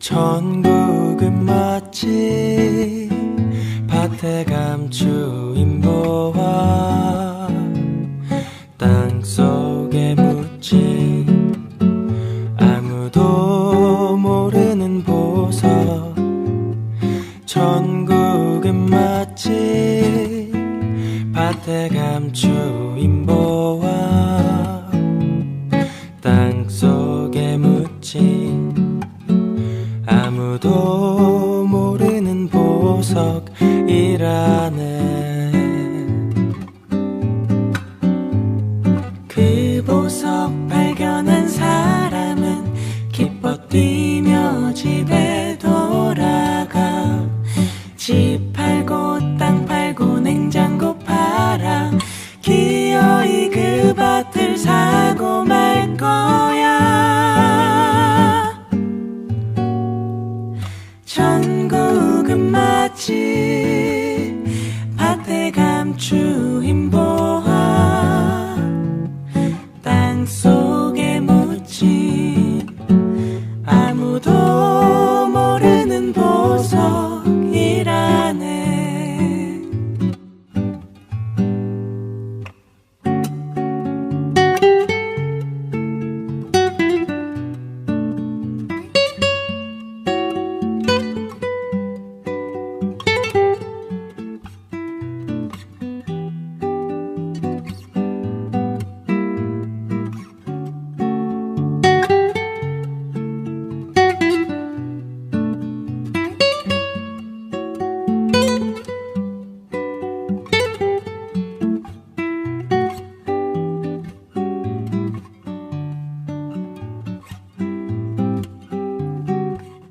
천국은 마치 밭에 감추인 보화, 땅속에 묻힌 아무도 모르는 보석. 천국은 마치 밭에 감추인 보화, 땅속에 묻힌 아무도 모르는 보석이라네. 그 보석 발견한 사람은 기뻐 뛰며 집에 돌아가. 집 팔고 땅 팔고 냉장고 팔아 기어이 그 밭을 사고 말 거야. 천국은 마치 밭에 감추인 보화, 땅속에 묻힌 아무도 모르는 보석이라네.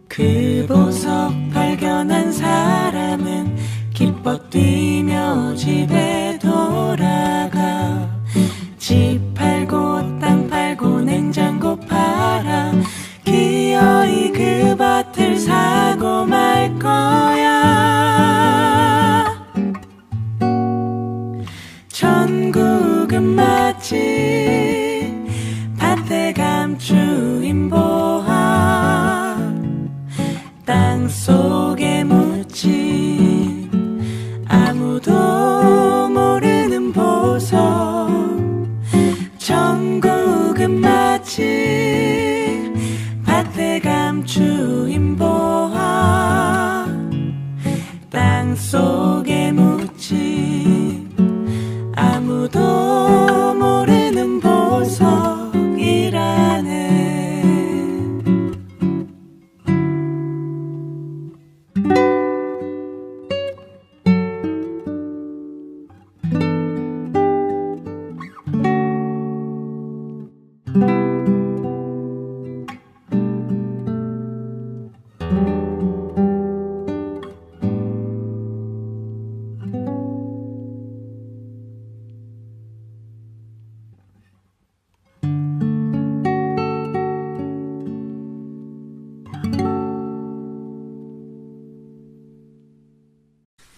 그 보석 발견한 사람은 기뻐 뛰며 집에 돌아가. 집 팔고 땅 팔고 냉장고 팔아 기어이 그 밭을 사고 말 거야. 천국은 마치 밭에 감추인 보화, 땅속에 묻힌 아무도 모르는 보석. 천국은 마치 밭에 감추인 보화, 땅속에 묻힌 아무도 모르는 보석이라네.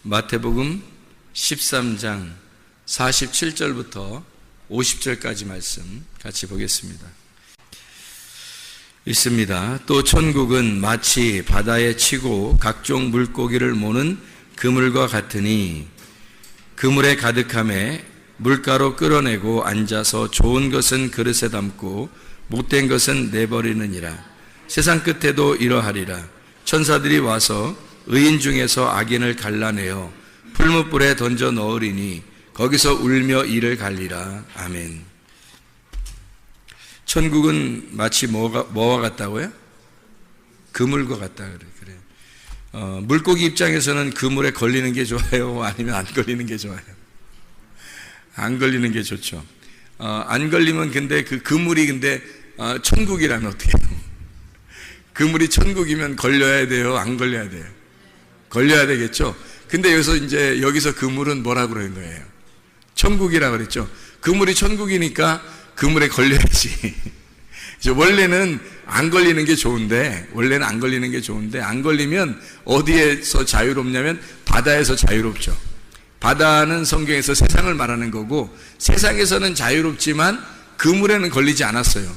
마태복음 13장 47절부터 50절까지 말씀 같이 보겠습니다. 읽습니다. 또 천국은 마치 바다에 치고 각종 물고기를 모는 그물과 같으니 그물에 가득함에 물가로 끌어내고 앉아서 좋은 것은 그릇에 담고 못된 것은 내버리느니라. 세상 끝에도 이러하리라. 천사들이 와서 의인 중에서 악인을 갈라내어 풀무불에 던져 넣으리니 거기서 울며 이를 갈리라. 아멘. 천국은 마치 뭐와 같다고요? 그물과 같다 그래. 물고기 입장에서는 그물에 걸리는 게 좋아요? 아니면 안 걸리는 게 좋아요? 안 걸리는 게 좋죠. 안 걸리면 근데 그 그물이 근데 천국이라면 어떻게 해요? 그물이 천국이면 걸려야 돼요? 안 걸려야 돼요? 걸려야 되겠죠? 근데 여기서 그물은 뭐라고 그러는 거예요? 천국이라고 그랬죠? 그물이 천국이니까 그물에 걸려야지. 원래는 안 걸리는 게 좋은데, 안 걸리면 어디에서 자유롭냐면 바다에서 자유롭죠. 바다는 성경에서 세상을 말하는 거고, 세상에서는 자유롭지만 그물에는 걸리지 않았어요.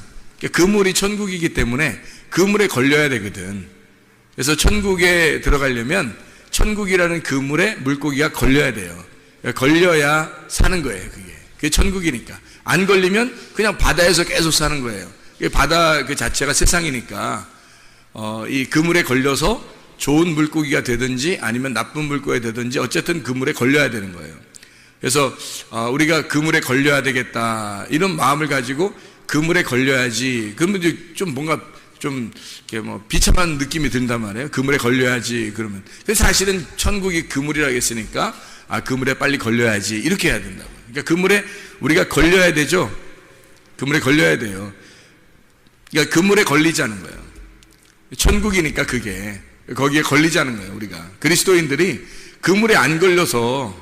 그물이 천국이기 때문에 그물에 걸려야 되거든. 그래서 천국에 들어가려면 천국이라는 그물에 물고기가 걸려야 돼요. 걸려야 사는 거예요. 그게 천국이니까. 안 걸리면 그냥 바다에서 계속 사는 거예요. 바다 그 자체가 세상이니까 이 그물에 걸려서 좋은 물고기가 되든지 아니면 나쁜 물고기가 되든지 어쨌든 그물에 걸려야 되는 거예요. 그래서 우리가 그물에 걸려야 되겠다 이런 마음을 가지고 그물에 걸려야지. 그러면 좀 뭔가 좀 이렇게 뭐 비참한 느낌이 든단 말이에요. 그물에 걸려야지 그러면. 근데 사실은 천국이 그물이라고 했으니까 그물에 빨리 걸려야지 이렇게 해야 된다고. 그러니까 그물에 우리가 걸려야 되죠. 그물에 걸려야 돼요. 그러니까 그물에 걸리자는 거예요. 천국이니까 그게 거기에 걸리자는 거예요. 우리가 그리스도인들이 그물에 안 걸려서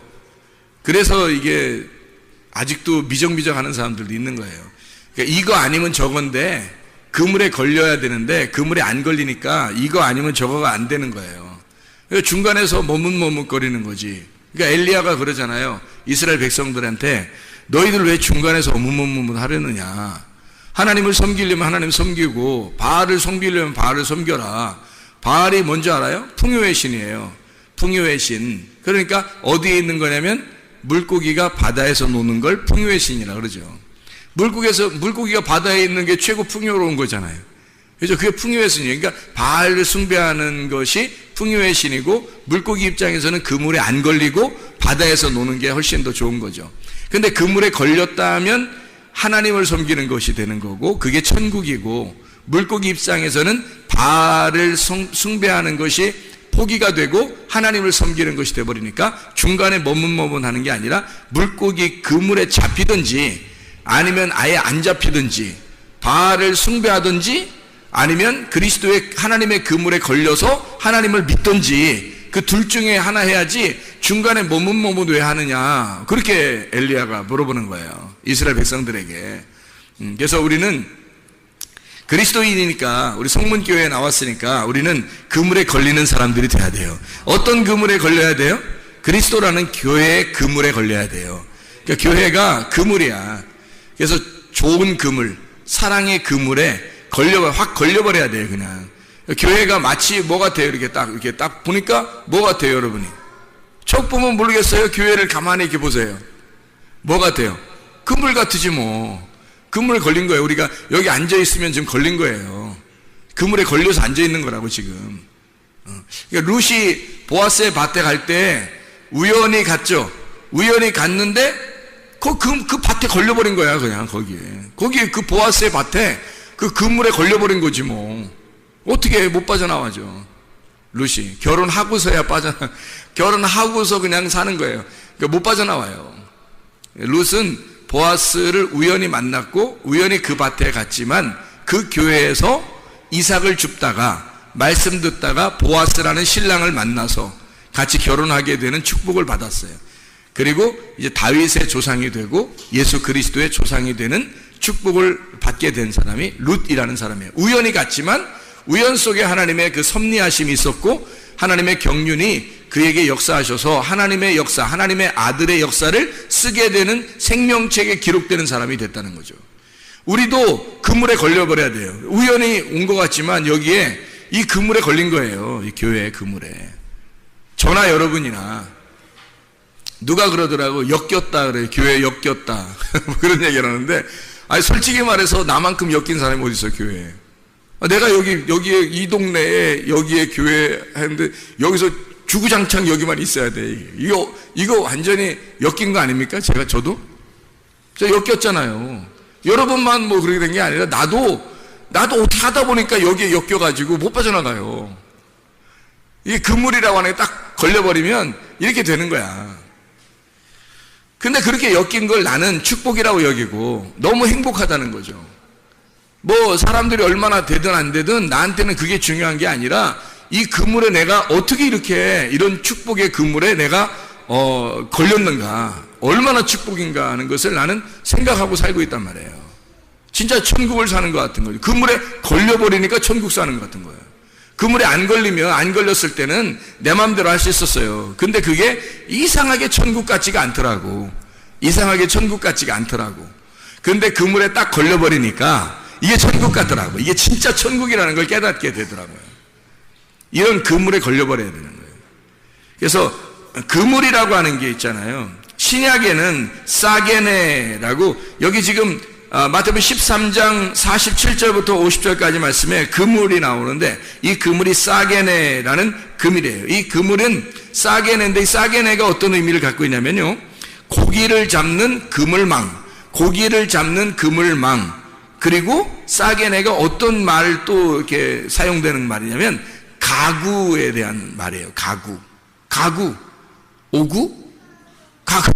그래서 이게 아직도 미정미정하는 사람들도 있는 거예요. 그러니까 이거 아니면 저건데 그물에 걸려야 되는데 그물에 안 걸리니까 이거 아니면 저거가 안 되는 거예요. 그러니까 중간에서 머뭇머뭇거리는 거지. 그러니까 엘리야가 그러잖아요. 이스라엘 백성들한테 너희들 왜 중간에서 머뭇머뭇 하려느냐. 하나님을 섬기려면 하나님 섬기고 바알을 섬기려면 바알을 섬겨라. 바알이 뭔지 알아요? 풍요의 신이에요. 풍요의 신. 그러니까 어디에 있는 거냐면 물고기가 바다에서 노는 걸 풍요의 신이라 그러죠. 물고기가 바다에 있는 게 최고 풍요로운 거잖아요. 그래서 그게 풍요의 신이에요. 그러니까 바알을 숭배하는 것이 풍요의 신이고 물고기 입장에서는 그물에 안 걸리고 바다에서 노는 게 훨씬 더 좋은 거죠. 근데 그물에 걸렸다면 하나님을 섬기는 것이 되는 거고 그게 천국이고 물고기 입장에서는 바알을 숭배하는 것이 포기가 되고 하나님을 섬기는 것이 되어버리니까 중간에 머뭇머뭇하는 게 아니라 물고기 그물에 잡히든지 아니면 아예 안 잡히든지 바알을 숭배하든지 아니면 그리스도의 하나님의 그물에 걸려서 하나님을 믿든지 그 둘 중에 하나 해야지 중간에 머뭇머뭇 왜 하느냐 그렇게 엘리야가 물어보는 거예요. 이스라엘 백성들에게. 그래서 우리는 그리스도인이니까 우리 성문교회에 나왔으니까 우리는 그물에 걸리는 사람들이 돼야 돼요. 어떤 그물에 걸려야 돼요? 그리스도라는 교회의 그물에 걸려야 돼요. 그러니까 교회가 그물이야. 그래서 좋은 그물, 사랑의 그물에 확 걸려버려야 돼요. 그냥 교회가 마치 뭐 같아요? 이렇게 딱 보니까 뭐 같아요, 여러분이? 척 보면 모르겠어요. 교회를 가만히 이렇게 보세요. 뭐 같아요? 그물 같으지 뭐. 그물에 걸린 거예요. 우리가 여기 앉아 있으면 지금 걸린 거예요. 그물에 걸려서 앉아 있는 거라고 지금. 그러니까 룻이 보아스의 밭에 갈 때 우연히 갔죠. 우연히 갔는데 그 밭에 걸려버린 거야. 그냥 거기에 그 보아스의 밭에 그 그물에 걸려버린 거지 뭐. 어떻게 못 빠져나와죠. 룻이 결혼하고서야 결혼하고서 그냥 사는 거예요. 그러니까 못 빠져나와요. 룻은 보아스를 우연히 만났고 우연히 그 밭에 갔지만 그 교회에서 이삭을 줍다가 말씀 듣다가 보아스라는 신랑을 만나서 같이 결혼하게 되는 축복을 받았어요. 그리고 이제 다윗의 조상이 되고 예수 그리스도의 조상이 되는 축복을 받게 된 사람이 룻이라는 사람이에요. 우연히 갔지만 우연 속에 하나님의 그 섭리하심이 있었고 하나님의 경륜이 그에게 역사하셔서 하나님의 역사, 하나님의 아들의 역사를 쓰게 되는 생명책에 기록되는 사람이 됐다는 거죠. 우리도 그물에 걸려버려야 돼요. 우연히 온 것 같지만 여기에 이 그물에 걸린 거예요. 이 교회의 그물에. 저나 여러분이나 누가 그러더라고. 엮였다 그래요. 교회에 엮였다. 그런 얘기를 하는데 솔직히 말해서 나만큼 엮인 사람이 어디 있어요, 교회에. 내가 여기에 이 동네에 여기에 교회 하는데 여기서 주구장창 여기만 있어야 돼. 이거 완전히 엮인 거 아닙니까? 저도 엮였잖아요. 여러분만 뭐 그렇게 된 게 아니라 나도 어떻게 하다 보니까 여기에 엮여가지고 못 빠져나가요. 이게 그물이라고 하는 게 딱 걸려버리면 이렇게 되는 거야. 근데 그렇게 엮인 걸 나는 축복이라고 여기고 너무 행복하다는 거죠. 뭐 사람들이 얼마나 되든 안 되든 나한테는 그게 중요한 게 아니라 이 그물에 내가 어떻게 이렇게 이런 축복의 그물에 내가 걸렸는가, 얼마나 축복인가 하는 것을 나는 생각하고 살고 있단 말이에요. 진짜 천국을 사는 것 같은 거죠. 그물에 걸려버리니까 천국 사는 것 같은 거예요. 그물에 안 걸렸을 때는 내 마음대로 할 수 있었어요. 근데 그게 이상하게 천국 같지가 않더라고. 근데 그물에 딱 걸려버리니까 이게 천국 같더라고. 이게 진짜 천국이라는 걸 깨닫게 되더라고요. 이런 그물에 걸려버려야 되는 거예요. 그래서 그물이라고 하는 게 있잖아요. 신약에는 사게네라고, 여기 지금 마태복음 13장 47절부터 50절까지 말씀에 그물이 나오는데, 이 그물이 사게네라는 그물이에요. 이 그물은 사게네인데, 이 사게네가 어떤 의미를 갖고 있냐면요, 고기를 잡는 그물망, 고기를 잡는 그물망. 그리고 사게네가 어떤 말 또 이렇게 사용되는 말이냐면 가구에 대한 말이에요. 가구 오구? 가구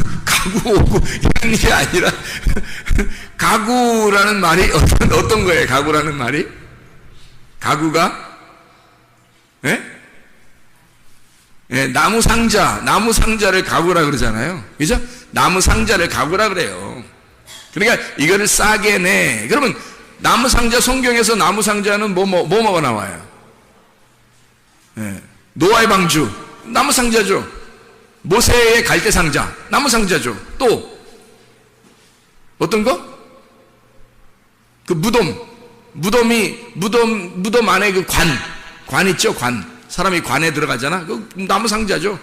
오구 이런 게 아니라 가구라는 말이 어떤 거예요? 가구라는 말이? 가구가? 예? 예, 나무 상자를 가구라 그러잖아요. 그죠? 나무 상자를 가구라 그래요. 그러니까 이거를 싸게 내. 그러면 나무 상자, 성경에서 나무 상자는 뭐가 나와요? 예, 노아의 방주, 나무 상자죠. 모세의 갈대 상자, 나무 상자죠. 또 어떤 거? 그 무덤 안에 그 관 있죠, 관. 사람이 관에 들어가잖아. 그 나무 상자죠.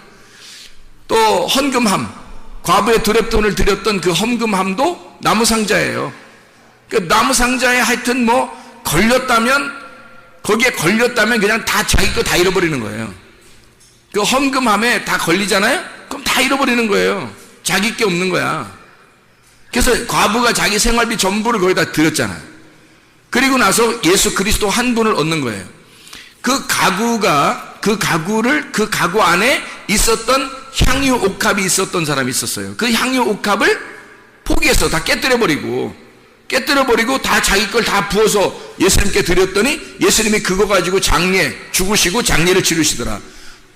또 헌금함, 과부의 두렙돈을 드렸던 그 헌금함도 나무 상자예요. 그 나무 상자에 하여튼 거기에 걸렸다면 그냥 다 자기 거 다 잃어버리는 거예요. 그 헌금함에 다 걸리잖아요? 그럼 다 잃어버리는 거예요. 자기 게 없는 거야. 그래서 과부가 자기 생활비 전부를 거기다 드렸잖아요. 그리고 나서 예수 그리스도 한 분을 얻는 거예요. 그 가구 안에 있었던 향유 옥합이 있었던 사람이 있었어요. 그 향유 옥합을 포기해서 다 깨뜨려버리고 다 자기 걸 다 부어서 예수님께 드렸더니 예수님이 그거 가지고 죽으시고 장례를 치르시더라.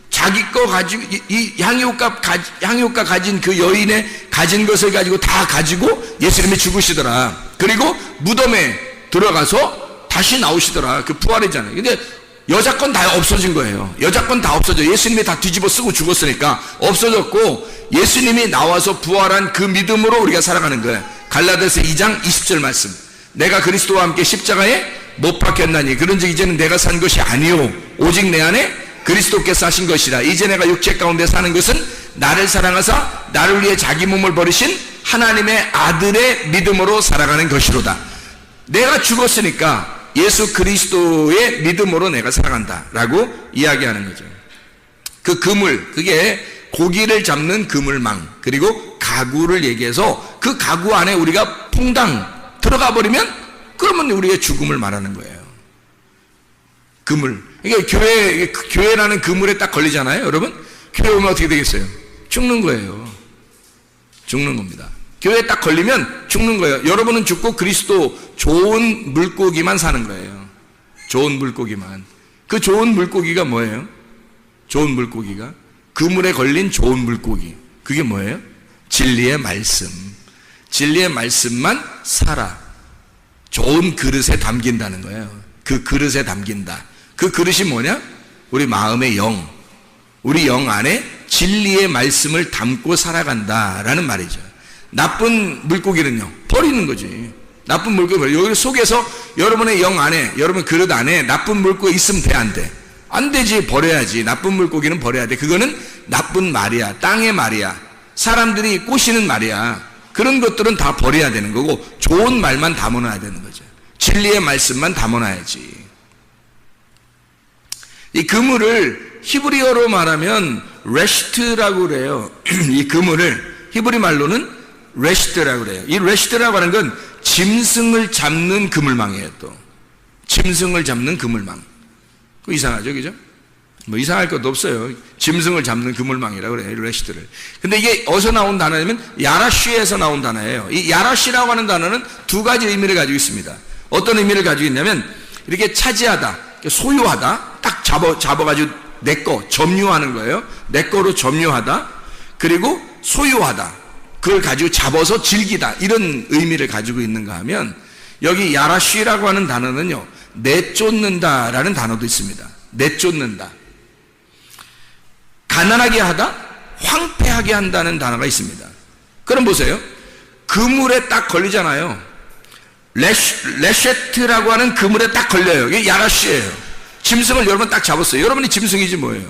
자기 거 가지고, 이 향유옥합 가진 그 여인의 가진 것을 가지고 다 가지고 예수님이 죽으시더라. 그리고 무덤에 들어가서 다시 나오시더라. 그 부활이잖아요. 근데 여자 건 다 없어진 거예요. 여자 건 다 없어져. 예수님이 다 뒤집어 쓰고 죽었으니까 없어졌고, 예수님이 나와서 부활한 그 믿음으로 우리가 살아가는 거예요. 갈라디아서 2장 20절 말씀. 내가 그리스도와 함께 십자가에 못 박혔나니 그런즉 이제는 내가 산 것이 아니요 오직 내 안에 그리스도께서 사신 것이라. 이제 내가 육체 가운데 사는 것은 나를 사랑하사 나를 위해 자기 몸을 버리신 하나님의 아들의 믿음으로 살아가는 것이로다. 내가 죽었으니까 예수 그리스도의 믿음으로 내가 살아간다 라고 이야기하는 거죠. 그 그물, 그게 고기를 잡는 그물망, 그리고 가구를 얘기해서 그 가구 안에 우리가 퐁당 들어가 버리면 그러면 우리의 죽음을 말하는 거예요. 그물. 그러니까 교회라는 그물에 딱 걸리잖아요. 여러분, 교회 오면 어떻게 되겠어요? 죽는 거예요. 죽는 겁니다. 교회에 딱 걸리면 죽는 거예요. 여러분은 죽고 그리스도 좋은 물고기만 사는 거예요. 좋은 물고기만. 그 좋은 물고기가 뭐예요? 좋은 물고기가 그물에 걸린 좋은 물고기. 그게 뭐예요? 진리의 말씀. 진리의 말씀만 살아. 좋은 그릇에 담긴다는 거예요. 그 그릇에 담긴다. 그 그릇이 뭐냐? 우리 마음의 영. 우리 영 안에 진리의 말씀을 담고 살아간다라는 말이죠. 나쁜 물고기는요, 버리는 거지. 나쁜 물고기, 여기 속에서 여러분의 영 안에, 여러분 그릇 안에 나쁜 물고기 있으면 돼, 안 돼? 안 되지. 버려야지. 나쁜 물고기는 버려야 돼. 그거는 나쁜 말이야. 땅의 말이야. 사람들이 꼬시는 말이야. 그런 것들은 다 버려야 되는 거고, 좋은 말만 담아놔야 되는 거죠. 진리의 말씀만 담아놔야지. 이 그물을 히브리어로 말하면 레시트라고 그래요. 이 그물을 히브리 말로는 레시트라고 그래요. 이 레시트라고 하는 건 짐승을 잡는 그물망이에요. 또 짐승을 잡는 그물망. 그 이상하죠, 그죠? 뭐 이상할 것도 없어요. 짐승을 잡는 그물망이라고 그래요, 레시트를. 근데 이게 어디서 나온 단어냐면 야라쉬에서 나온 단어예요. 이 야라쉬라고 하는 단어는 두 가지 의미를 가지고 있습니다. 어떤 의미를 가지고 있냐면 이렇게 차지하다, 소유하다, 딱 잡아가지고 내 거 점유하는 거예요. 내 거로 점유하다. 그리고 소유하다, 그걸 가지고 잡아서 즐기다, 이런 의미를 가지고 있는가 하면, 여기 야라쉬라고 하는 단어는요, 내쫓는다라는 단어도 있습니다. 내쫓는다. 가난하게 하다, 황폐하게 한다는 단어가 있습니다. 그럼 보세요. 그물에 딱 걸리잖아요. 레셰트라고 하는 그물에 딱 걸려요. 이게 야라쉬예요. 짐승을 여러분 딱 잡았어요. 여러분이 짐승이지 뭐예요.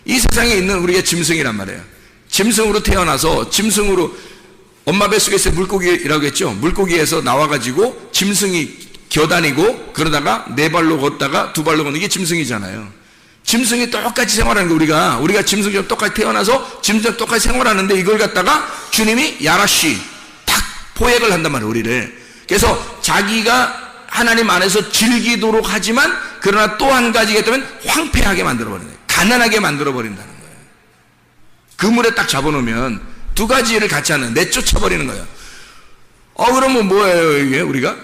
이 세상에 있는 우리가 짐승이란 말이에요. 짐승으로 태어나서 짐승으로 엄마 뱃속에서 물고기라고 했죠. 물고기에서 나와가지고 짐승이 겨다니고 그러다가 네 발로 걷다가 두 발로 걷는 게 짐승이잖아요. 짐승이 똑같이 생활하는 거 우리가 짐승처럼 똑같이 태어나서 짐승처럼 똑같이 생활하는데 이걸 갖다가 주님이 야라시 탁 포획을 한단 말이에요. 우리를. 그래서 자기가 하나님 안에서 즐기도록 하지만 그러나 또 한 가지가 있다면 황폐하게 만들어버리는 거예요. 가난하게 만들어버린다는 거예요. 그물에 딱 잡아놓으면 두 가지를 같이 하는, 내쫓아버리는 거예요. 그러면 뭐예요 이게 우리가?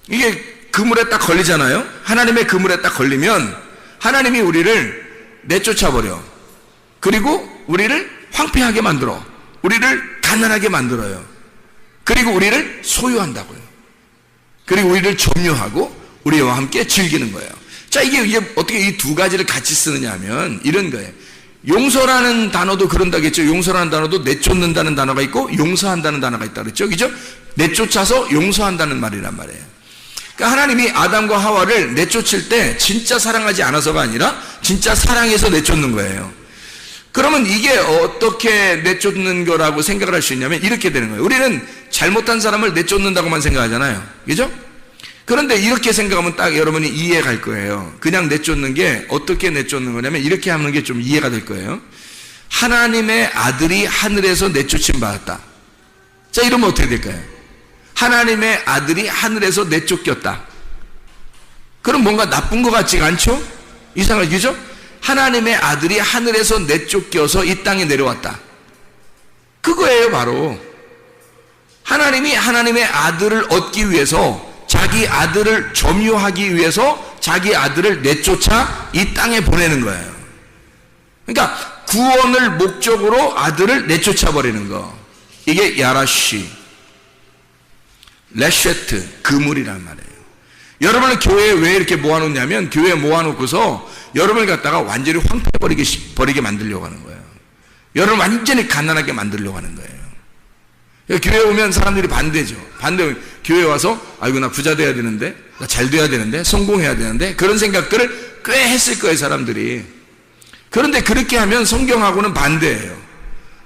이게 그물에 딱 걸리잖아요. 하나님의 그물에 딱 걸리면 하나님이 우리를 내쫓아버려. 그리고 우리를 황폐하게 만들어. 우리를 가난하게 만들어요. 그리고 우리를 소유한다고요. 그리고 우리를 점유하고 우리와 함께 즐기는 거예요. 자, 이게 어떻게 이 두 가지를 같이 쓰느냐 하면 이런 거예요. 용서라는 단어도 그런다겠죠. 용서라는 단어도 내쫓는다는 단어가 있고 용서한다는 단어가 있다 그랬죠. 그죠? 내쫓아서 용서한다는 말이란 말이에요. 그러니까 하나님이 아담과 하와를 내쫓을 때 진짜 사랑하지 않아서가 아니라 진짜 사랑해서 내쫓는 거예요. 그러면 이게 어떻게 내쫓는 거라고 생각을 할 수 있냐면 이렇게 되는 거예요. 우리는 잘못한 사람을 내쫓는다고만 생각하잖아요. 그죠? 그런데 이렇게 생각하면 딱 여러분이 이해 갈 거예요. 그냥 내쫓는 게 어떻게 내쫓는 거냐면 이렇게 하는 게 좀 이해가 될 거예요. 하나님의 아들이 하늘에서 내쫓임 받았다. 자, 이러면 어떻게 될까요? 하나님의 아들이 하늘에서 내쫓겼다. 그럼 뭔가 나쁜 것 같지가 않죠? 이상하게, 그죠? 하나님의 아들이 하늘에서 내쫓겨서 이 땅에 내려왔다. 그거예요, 바로. 하나님이 하나님의 아들을 얻기 위해서 자기 아들을 점유하기 위해서 자기 아들을 내쫓아 이 땅에 보내는 거예요. 그러니까 구원을 목적으로 아들을 내쫓아 버리는 거. 이게 야라시, 레쉐트, 그물이란 말이에요. 여러분을 교회에 왜 이렇게 모아놓냐면 교회에 모아놓고서 여러분을 갖다가 완전히 황폐버리게 만들려고 하는 거예요. 여러분 완전히 가난하게 만들려고 하는 거예요. 교회 오면 사람들이 반대죠. 반대하면 교회 와서 아이고 나 부자 돼야 되는데, 나 잘 돼야 되는데, 성공해야 되는데, 그런 생각들을 꽤 했을 거예요, 사람들이. 그런데 그렇게 하면 성경하고는 반대예요.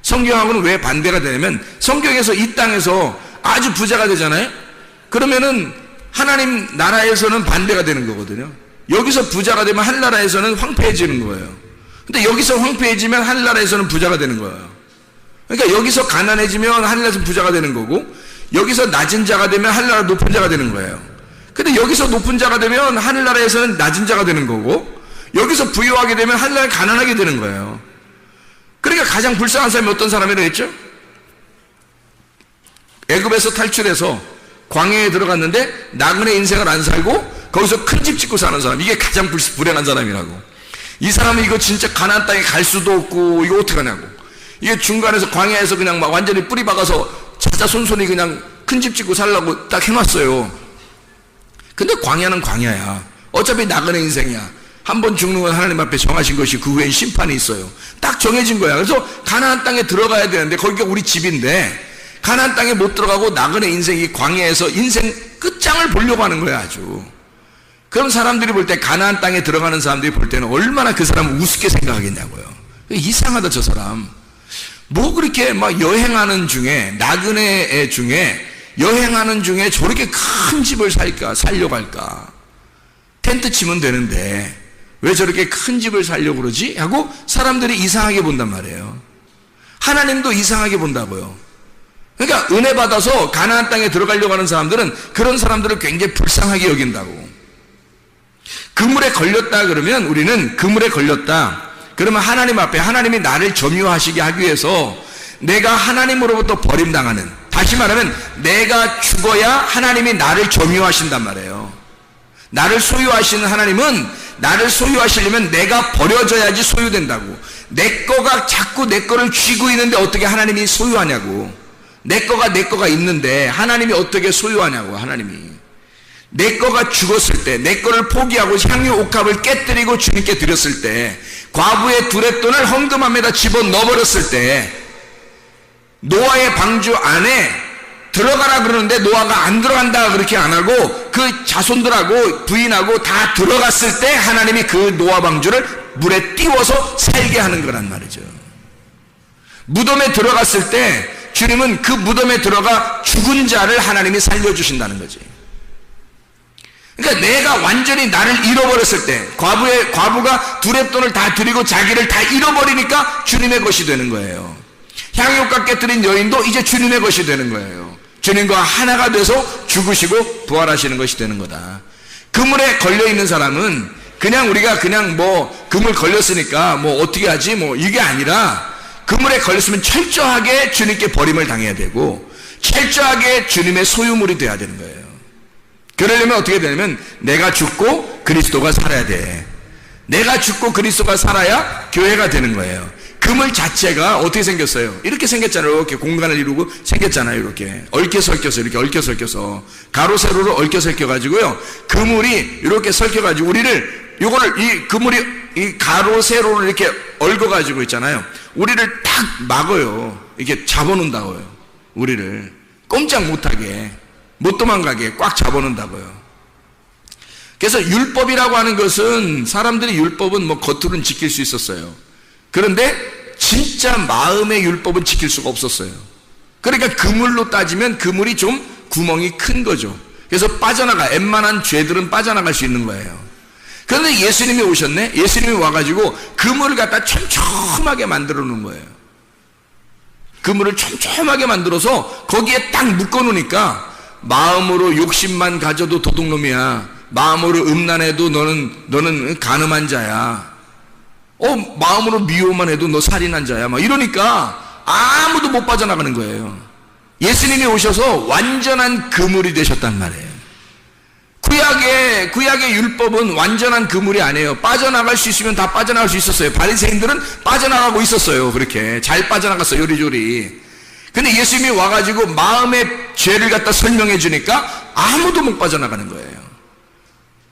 성경하고는 왜 반대가 되냐면 성경에서 이 땅에서 아주 부자가 되잖아요. 그러면은 하나님 나라에서는 반대가 되는 거거든요. 여기서 부자가 되면 하늘나라에서는 황폐해지는 거예요. 근데 여기서 황폐해지면 하늘나라에서는 부자가 되는 거예요. 그러니까 여기서 가난해지면 하늘나라에서 부자가 되는 거고, 여기서 낮은 자가 되면 하늘나라 높은 자가 되는 거예요. 근데 여기서 높은 자가 되면 하늘나라에서는 낮은 자가 되는 거고, 여기서 부유하게 되면 하늘나라에 가난하게 되는 거예요. 그러니까 가장 불쌍한 사람이 어떤 사람이라고 했죠? 애굽에서 탈출해서 광야에 들어갔는데 나그네 인생을 안 살고 거기서 큰 집 짓고 사는 사람, 이게 가장 불행한 사람이라고. 이 사람은 이거 진짜 가나안 땅에 갈 수도 없고 이거 어떡하냐고. 이게 중간에서 광야에서 그냥 막 완전히 뿌리 박아서 자자손손이 그냥 큰 집 짓고 살라고 딱 해놨어요. 근데 광야는 광야야. 어차피 나그네 인생이야. 한 번 죽는 건 하나님 앞에 정하신 것이 그 후엔 심판이 있어요. 딱 정해진 거야. 그래서 가나안 땅에 들어가야 되는데 거기가 우리 집인데 가나안 땅에 못 들어가고 나그네 인생이 광야에서 인생 끝장을 보려고 하는 거야 아주. 그럼 사람들이 볼 때 가나안 땅에 들어가는 사람들이 볼 때는 얼마나 그 사람을 우습게 생각하겠냐고요. 이상하다 저 사람. 뭐 그렇게 막 여행하는 중에, 나그네 중에 여행하는 중에 저렇게 큰 집을 살려고 할까? 텐트 치면 되는데 왜 저렇게 큰 집을 살려고 그러지? 하고 사람들이 이상하게 본단 말이에요. 하나님도 이상하게 본다고요. 그러니까 은혜 받아서 가나안 땅에 들어가려고 하는 사람들은 그런 사람들을 굉장히 불쌍하게 여긴다고. 그물에 걸렸다 그러면 우리는 그물에 걸렸다. 그러면 하나님 앞에 하나님이 나를 점유하시게 하기 위해서 내가 하나님으로부터 버림당하는, 다시 말하면 내가 죽어야 하나님이 나를 점유하신단 말이에요. 나를 소유하시는 하나님은 나를 소유하시려면 내가 버려져야지 소유된다고. 내 거가 자꾸 내 거를 쥐고 있는데 어떻게 하나님이 소유하냐고. 내 거가 있는데 하나님이 어떻게 소유하냐고. 하나님이 내 거가 죽었을 때, 내 거를 포기하고 향유 옥합을 깨뜨리고 주님께 드렸을 때, 과부의 두랫돈을 헌금함에다 집어넣어버렸을 때, 노아의 방주 안에 들어가라 그러는데 노아가 안 들어간다 그렇게 안 하고 그 자손들하고 부인하고 다 들어갔을 때 하나님이 그 노아 방주를 물에 띄워서 살게 하는 거란 말이죠. 무덤에 들어갔을 때 주님은 그 무덤에 들어가 죽은 자를 하나님이 살려주신다는 거지. 그러니까 내가 완전히 나를 잃어버렸을 때 과부가 두 렙돈을 다 드리고 자기를 다 잃어버리니까 주님의 것이 되는 거예요. 향유값 깨뜨린 여인도 이제 주님의 것이 되는 거예요. 주님과 하나가 돼서 죽으시고 부활하시는 것이 되는 거다. 그물에 걸려있는 사람은 그냥 우리가 그냥 뭐 그물 걸렸으니까 뭐 어떻게 하지 뭐 이게 아니라 그물에 걸렸으면 철저하게 주님께 버림을 당해야 되고 철저하게 주님의 소유물이 돼야 되는 거예요. 그러려면 어떻게 되냐면 내가 죽고 그리스도가 살아야 돼. 내가 죽고 그리스도가 살아야 교회가 되는 거예요. 그물 자체가 어떻게 생겼어요? 이렇게 생겼잖아요. 이렇게 공간을 이루고 생겼잖아요. 이렇게 얽혀서 이렇게 얽혀서 가로 세로로 얽혀서 가지고요. 그물이 이렇게 설켜 가지고 우리를 요거를 이 그물이 이 가로 세로를 이렇게 얽어 가지고 있잖아요. 우리를 딱 막어요. 이렇게 잡아놓는다고요. 우리를 꼼짝 못하게 못 도망가게 꽉 잡아놓는다고요. 그래서 율법이라고 하는 것은 사람들이 율법은 뭐 겉으로는 지킬 수 있었어요. 그런데 진짜 마음의 율법은 지킬 수가 없었어요. 그러니까 그물로 따지면 그물이 좀 구멍이 큰 거죠. 그래서 웬만한 죄들은 빠져나갈 수 있는 거예요. 그런데 예수님이 오셨네? 예수님이 와가지고 그물을 갖다 촘촘하게 만들어 놓은 거예요. 그물을 촘촘하게 만들어서 거기에 딱 묶어 놓으니까 마음으로 욕심만 가져도 도둑놈이야. 마음으로 음란해도 너는 간음한 자야. 마음으로 미워만 해도 너 살인한 자야. 막 이러니까 아무도 못 빠져나가는 거예요. 예수님이 오셔서 완전한 그물이 되셨단 말이에요. 구약의 율법은 완전한 그물이 아니에요. 빠져나갈 수 있으면 다 빠져나갈 수 있었어요. 바리새인들은 빠져나가고 있었어요. 그렇게 잘 빠져나갔어요. 요리조리. 근데 예수님이 와가지고 마음의 죄를 갖다 설명해 주니까 아무도 못 빠져나가는 거예요.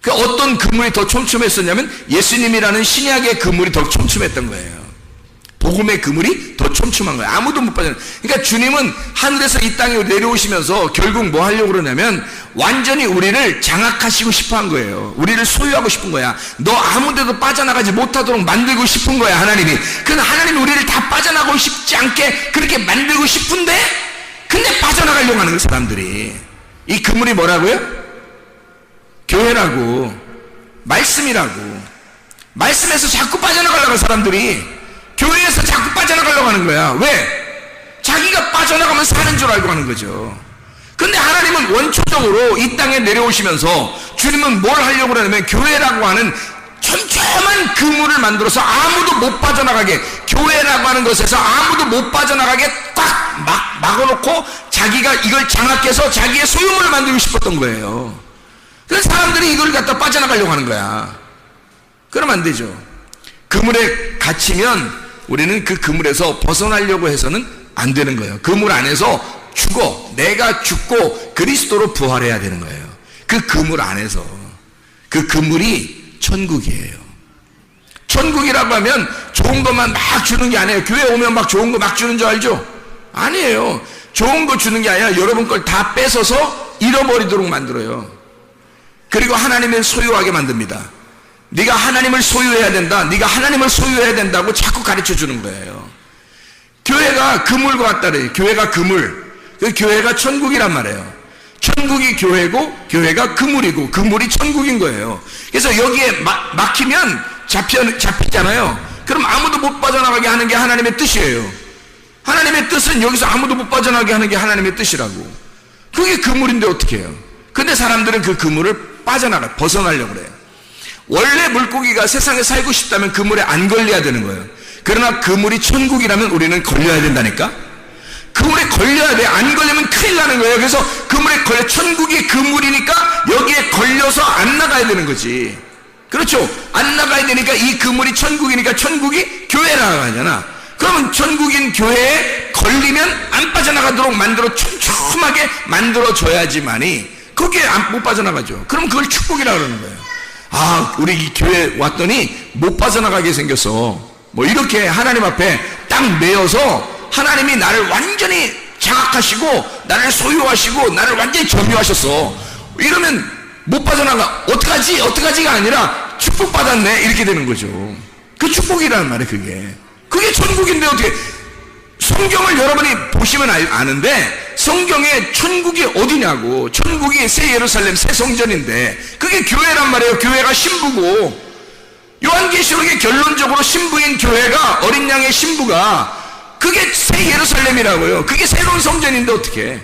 그 어떤 그물이 더 촘촘했었냐면 예수님이라는 신약의 그물이 더 촘촘했던 거예요. 복음의 그물이 더 촘촘한 거예요. 아무도 못 빠져나가요. 그러니까 주님은 하늘에서 이 땅에 내려오시면서 결국 뭐 하려고 그러냐면 완전히 우리를 장악하시고 싶어 한 거예요. 우리를 소유하고 싶은 거야. 너 아무 데도 빠져나가지 못하도록 만들고 싶은 거야, 하나님이. 그런데 하나님이 우리를 다 빠져나가고 싶지 않게 그렇게 만들고 싶은데 근데 빠져나가려고 하는 거예요, 사람들이. 이 그물이 뭐라고요? 교회라고, 말씀이라고. 말씀에서 자꾸 빠져나가려고 하는 사람들이 교회에서 자꾸 빠져나가려고 하는 거야. 왜? 자기가 빠져나가면 사는 줄 알고 하는 거죠. 근데 하나님은 원초적으로 이 땅에 내려오시면서 주님은 뭘 하려고 그러냐면 교회라고 하는 촘촘한 그물을 만들어서 아무도 못 빠져나가게, 교회라고 하는 것에서 아무도 못 빠져나가게 꽉 막아놓고 자기가 이걸 장악해서 자기의 소유물을 만들고 싶었던 거예요. 그래서 사람들이 이걸 갖다 빠져나가려고 하는 거야. 그러면 안 되죠. 그물에 갇히면 우리는 그 그물에서 벗어나려고 해서는 안 되는 거예요. 그물 안에서 죽어. 내가 죽고 그리스도로 부활해야 되는 거예요. 그 그물 안에서. 그 그물이 천국이에요. 천국이라고 하면 좋은 것만 막 주는 게 아니에요. 교회 오면 막 좋은 거 막 주는 줄 알죠? 아니에요. 좋은 거 주는 게 아니라 여러분 걸 다 뺏어서 잃어버리도록 만들어요. 그리고 하나님을 소유하게 만듭니다. 네가 하나님을 소유해야 된다. 네가 하나님을 소유해야 된다고 자꾸 가르쳐 주는 거예요. 교회가 그물과 같다래. 교회가 그물. 그 교회가 천국이란 말이에요. 천국이 교회고 교회가 그물이고 그물이 천국인 거예요. 그래서 여기에 막히면 잡히잖아요. 그럼 아무도 못 빠져나가게 하는 게 하나님의 뜻이에요. 하나님의 뜻은 여기서 아무도 못 빠져나가게 하는 게 하나님의 뜻이라고. 그게 그물인데 어떻게 해요? 근데 사람들은 그 그물을 벗어나려고 그래요. 원래 물고기가 세상에 살고 싶다면 그물에 안 걸려야 되는 거예요. 그러나 그물이 천국이라면 우리는 걸려야 된다니까? 그물에 걸려야 돼. 안 걸리면 큰일 나는 거예요. 그래서 그물에 걸려, 천국이 그물이니까 여기에 걸려서 안 나가야 되는 거지. 그렇죠? 안 나가야 되니까 이 그물이 천국이니까 천국이 교회라고 하잖아. 그러면 천국인 교회에 걸리면 안 빠져나가도록 촘촘하게 만들어줘야지만이 거기에 못 빠져나가죠. 그럼 그걸 축복이라고 그러는 거예요. 아, 우리 이 교회 왔더니 못 빠져나가게 생겼어. 뭐 이렇게 하나님 앞에 딱 매어서 하나님이 나를 완전히 장악하시고 나를 소유하시고 나를 완전히 점유하셨어. 이러면 못 빠져나가. 어떡하지가 아니라 축복받았네 이렇게 되는 거죠. 그 축복이라는 말이에요. 그게 천국인데 어떻게. 성경을 여러분이 보시면 아는데 성경에 천국이 어디냐고. 천국이 새 예루살렘 새 성전인데 그게 교회란 말이에요. 교회가 신부고, 요한계시록의 결론적으로 신부인 교회가, 어린 양의 신부가, 그게 새 예루살렘이라고요. 그게 새로운 성전인데 어떻게.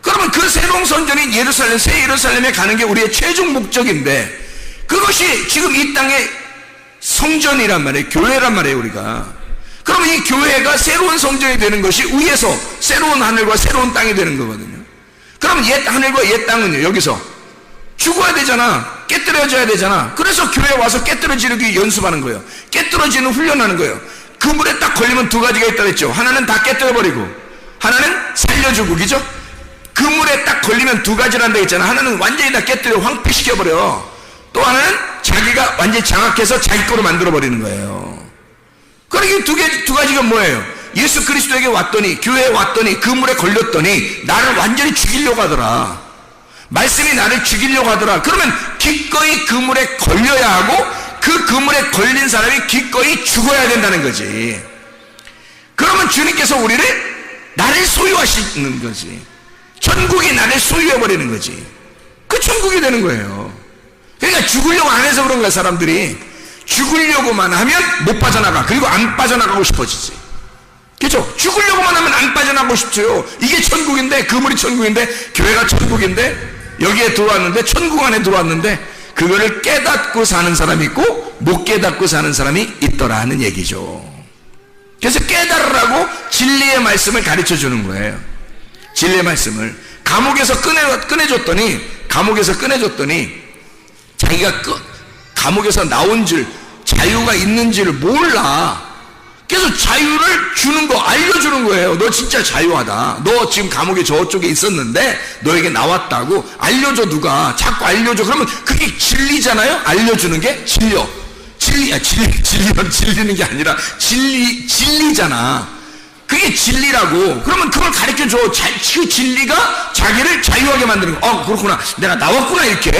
그러면 그 새로운 성전인 예루살렘, 새 예루살렘에 가는 게 우리의 최종 목적인데 그것이 지금 이 땅의 성전이란 말이에요. 교회란 말이에요. 우리가. 그러면 이 교회가 새로운 성전이 되는 것이 위에서 새로운 하늘과 새로운 땅이 되는 거거든요. 그러면 옛 하늘과 옛 땅은요, 여기서 죽어야 되잖아. 깨뜨려져야 되잖아. 그래서 교회에 와서 깨뜨려지기 연습하는 거예요. 깨뜨려지는 훈련하는 거예요. 그물에 딱 걸리면 두 가지가 있다 그랬죠. 하나는 다 깨뜨려버리고 하나는 살려주고, 그죠? 그물에 딱 걸리면 두 가지란다 했잖아. 하나는 완전히 다 깨뜨려 황폐시켜버려. 또 하나는 자기가 완전히 장악해서 자기 거로 만들어버리는 거예요. 그러니까 두 가지가 뭐예요? 예수 그리스도에게 왔더니, 교회에 왔더니, 그물에 걸렸더니 나를 완전히 죽이려고 하더라. 말씀이 나를 죽이려고 하더라. 그러면 기꺼이 그물에 걸려야 하고 그 그물에 걸린 사람이 기꺼이 죽어야 된다는 거지. 그러면 주님께서 나를 소유하시는 거지. 천국이 나를 소유해버리는 거지. 그 천국이 되는 거예요. 그러니까 죽으려고 안 해서 그런 거야. 사람들이 죽으려고만 하면 못 빠져나가. 그리고 안 빠져나가고 싶어지지. 그렇죠? 죽으려고만 하면 안 빠져나가고 싶죠. 이게 천국인데, 그물이 천국인데, 교회가 천국인데, 여기에 들어왔는데, 천국 안에 들어왔는데, 그거를 깨닫고 사는 사람이 있고 못 깨닫고 사는 사람이 있더라는 얘기죠. 그래서 깨달으라고 진리의 말씀을 가르쳐 주는 거예요. 진리의 말씀을 감옥에서 꺼내줬더니 자기가 감옥에서 나온 줄, 자유가 있는 줄을 몰라. 그래서 자유를 주는 거, 알려주는 거예요. 너 진짜 자유하다. 너 지금 감옥에 저쪽에 있었는데 너에게 나왔다고 알려줘. 누가 자꾸 알려줘. 그러면 그게 진리잖아요. 알려주는 게 진리는 게 아니라 진리잖아. 그게 진리라고. 그러면 그걸 가르쳐줘. 그 진리가 자기를 자유하게 만드는 거. 그렇구나, 내가 나왔구나, 이렇게.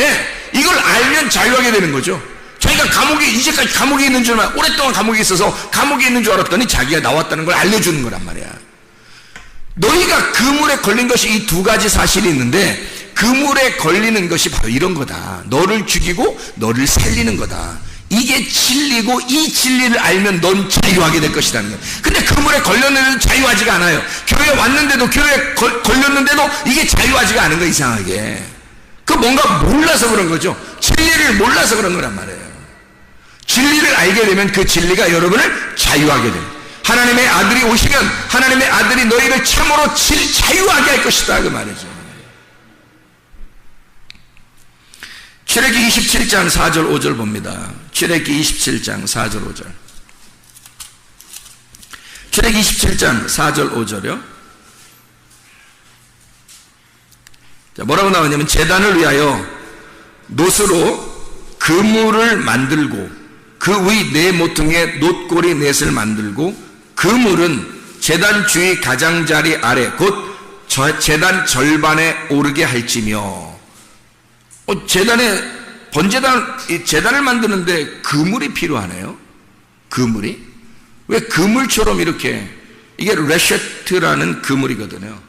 이걸 알면 자유하게 되는 거죠. 자기가 이제까지 감옥에 있는 줄만, 오랫동안 감옥에 있어서 감옥에 있는 줄 알았더니 자기가 나왔다는 걸 알려주는 거란 말이야. 너희가 그물에 걸린 것이 이 두 가지 사실이 있는데, 그물에 걸리는 것이 바로 이런 거다. 너를 죽이고 너를 살리는 거다. 이게 진리고, 이 진리를 알면 넌 자유하게 될 것이라는 거예요. 근데 그물에 걸렸는데도 자유하지가 않아요. 교회에 왔는데도, 교회에 걸렸는데도 이게 자유하지가 않은 거예요. 이상하게. 뭔가 몰라서 그런 거죠. 진리를 몰라서 그런 거란 말이에요. 진리를 알게 되면 그 진리가 여러분을 자유하게 됩니다. 하나님의 아들이 오시면 하나님의 아들이 너희를 참으로 자유하게 할 것이다, 그 말이죠. 출애굽기 27장 4절 5절 봅니다. 출애굽기 27장 4절 5절. 출애굽기 27장 4절 5절이요. 자, 뭐라고 나오냐면, 제단을 위하여 놋으로 그물을 만들고 그 위 네 모퉁이에 놋고리 넷을 만들고, 그물은 제단 주위 가장자리 아래 곧 제단 절반에 오르게 할지며. 제단을 만드는데 그물이 필요하네요. 그물이? 왜 그물처럼 이렇게, 이게 레셰트라는 그물이거든요.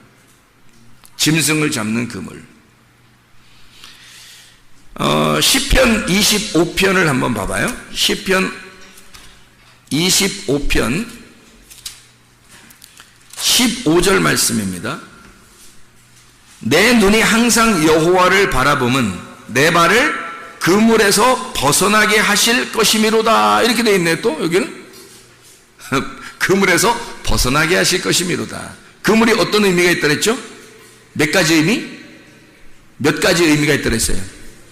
짐승을 잡는 그물. 시편 25편을 한번 봐봐요. 시편 25편 15절 말씀입니다. 내 눈이 항상 여호와를 바라보면 내 발을 그물에서 벗어나게 하실 것이미로다. 이렇게 되어 있네요. 또 여기는 그물에서 벗어나게 하실 것이미로다. 그물이 어떤 의미가 있다 그랬죠? 몇 가지 의미? 몇 가지 의미가 있다 그랬어요?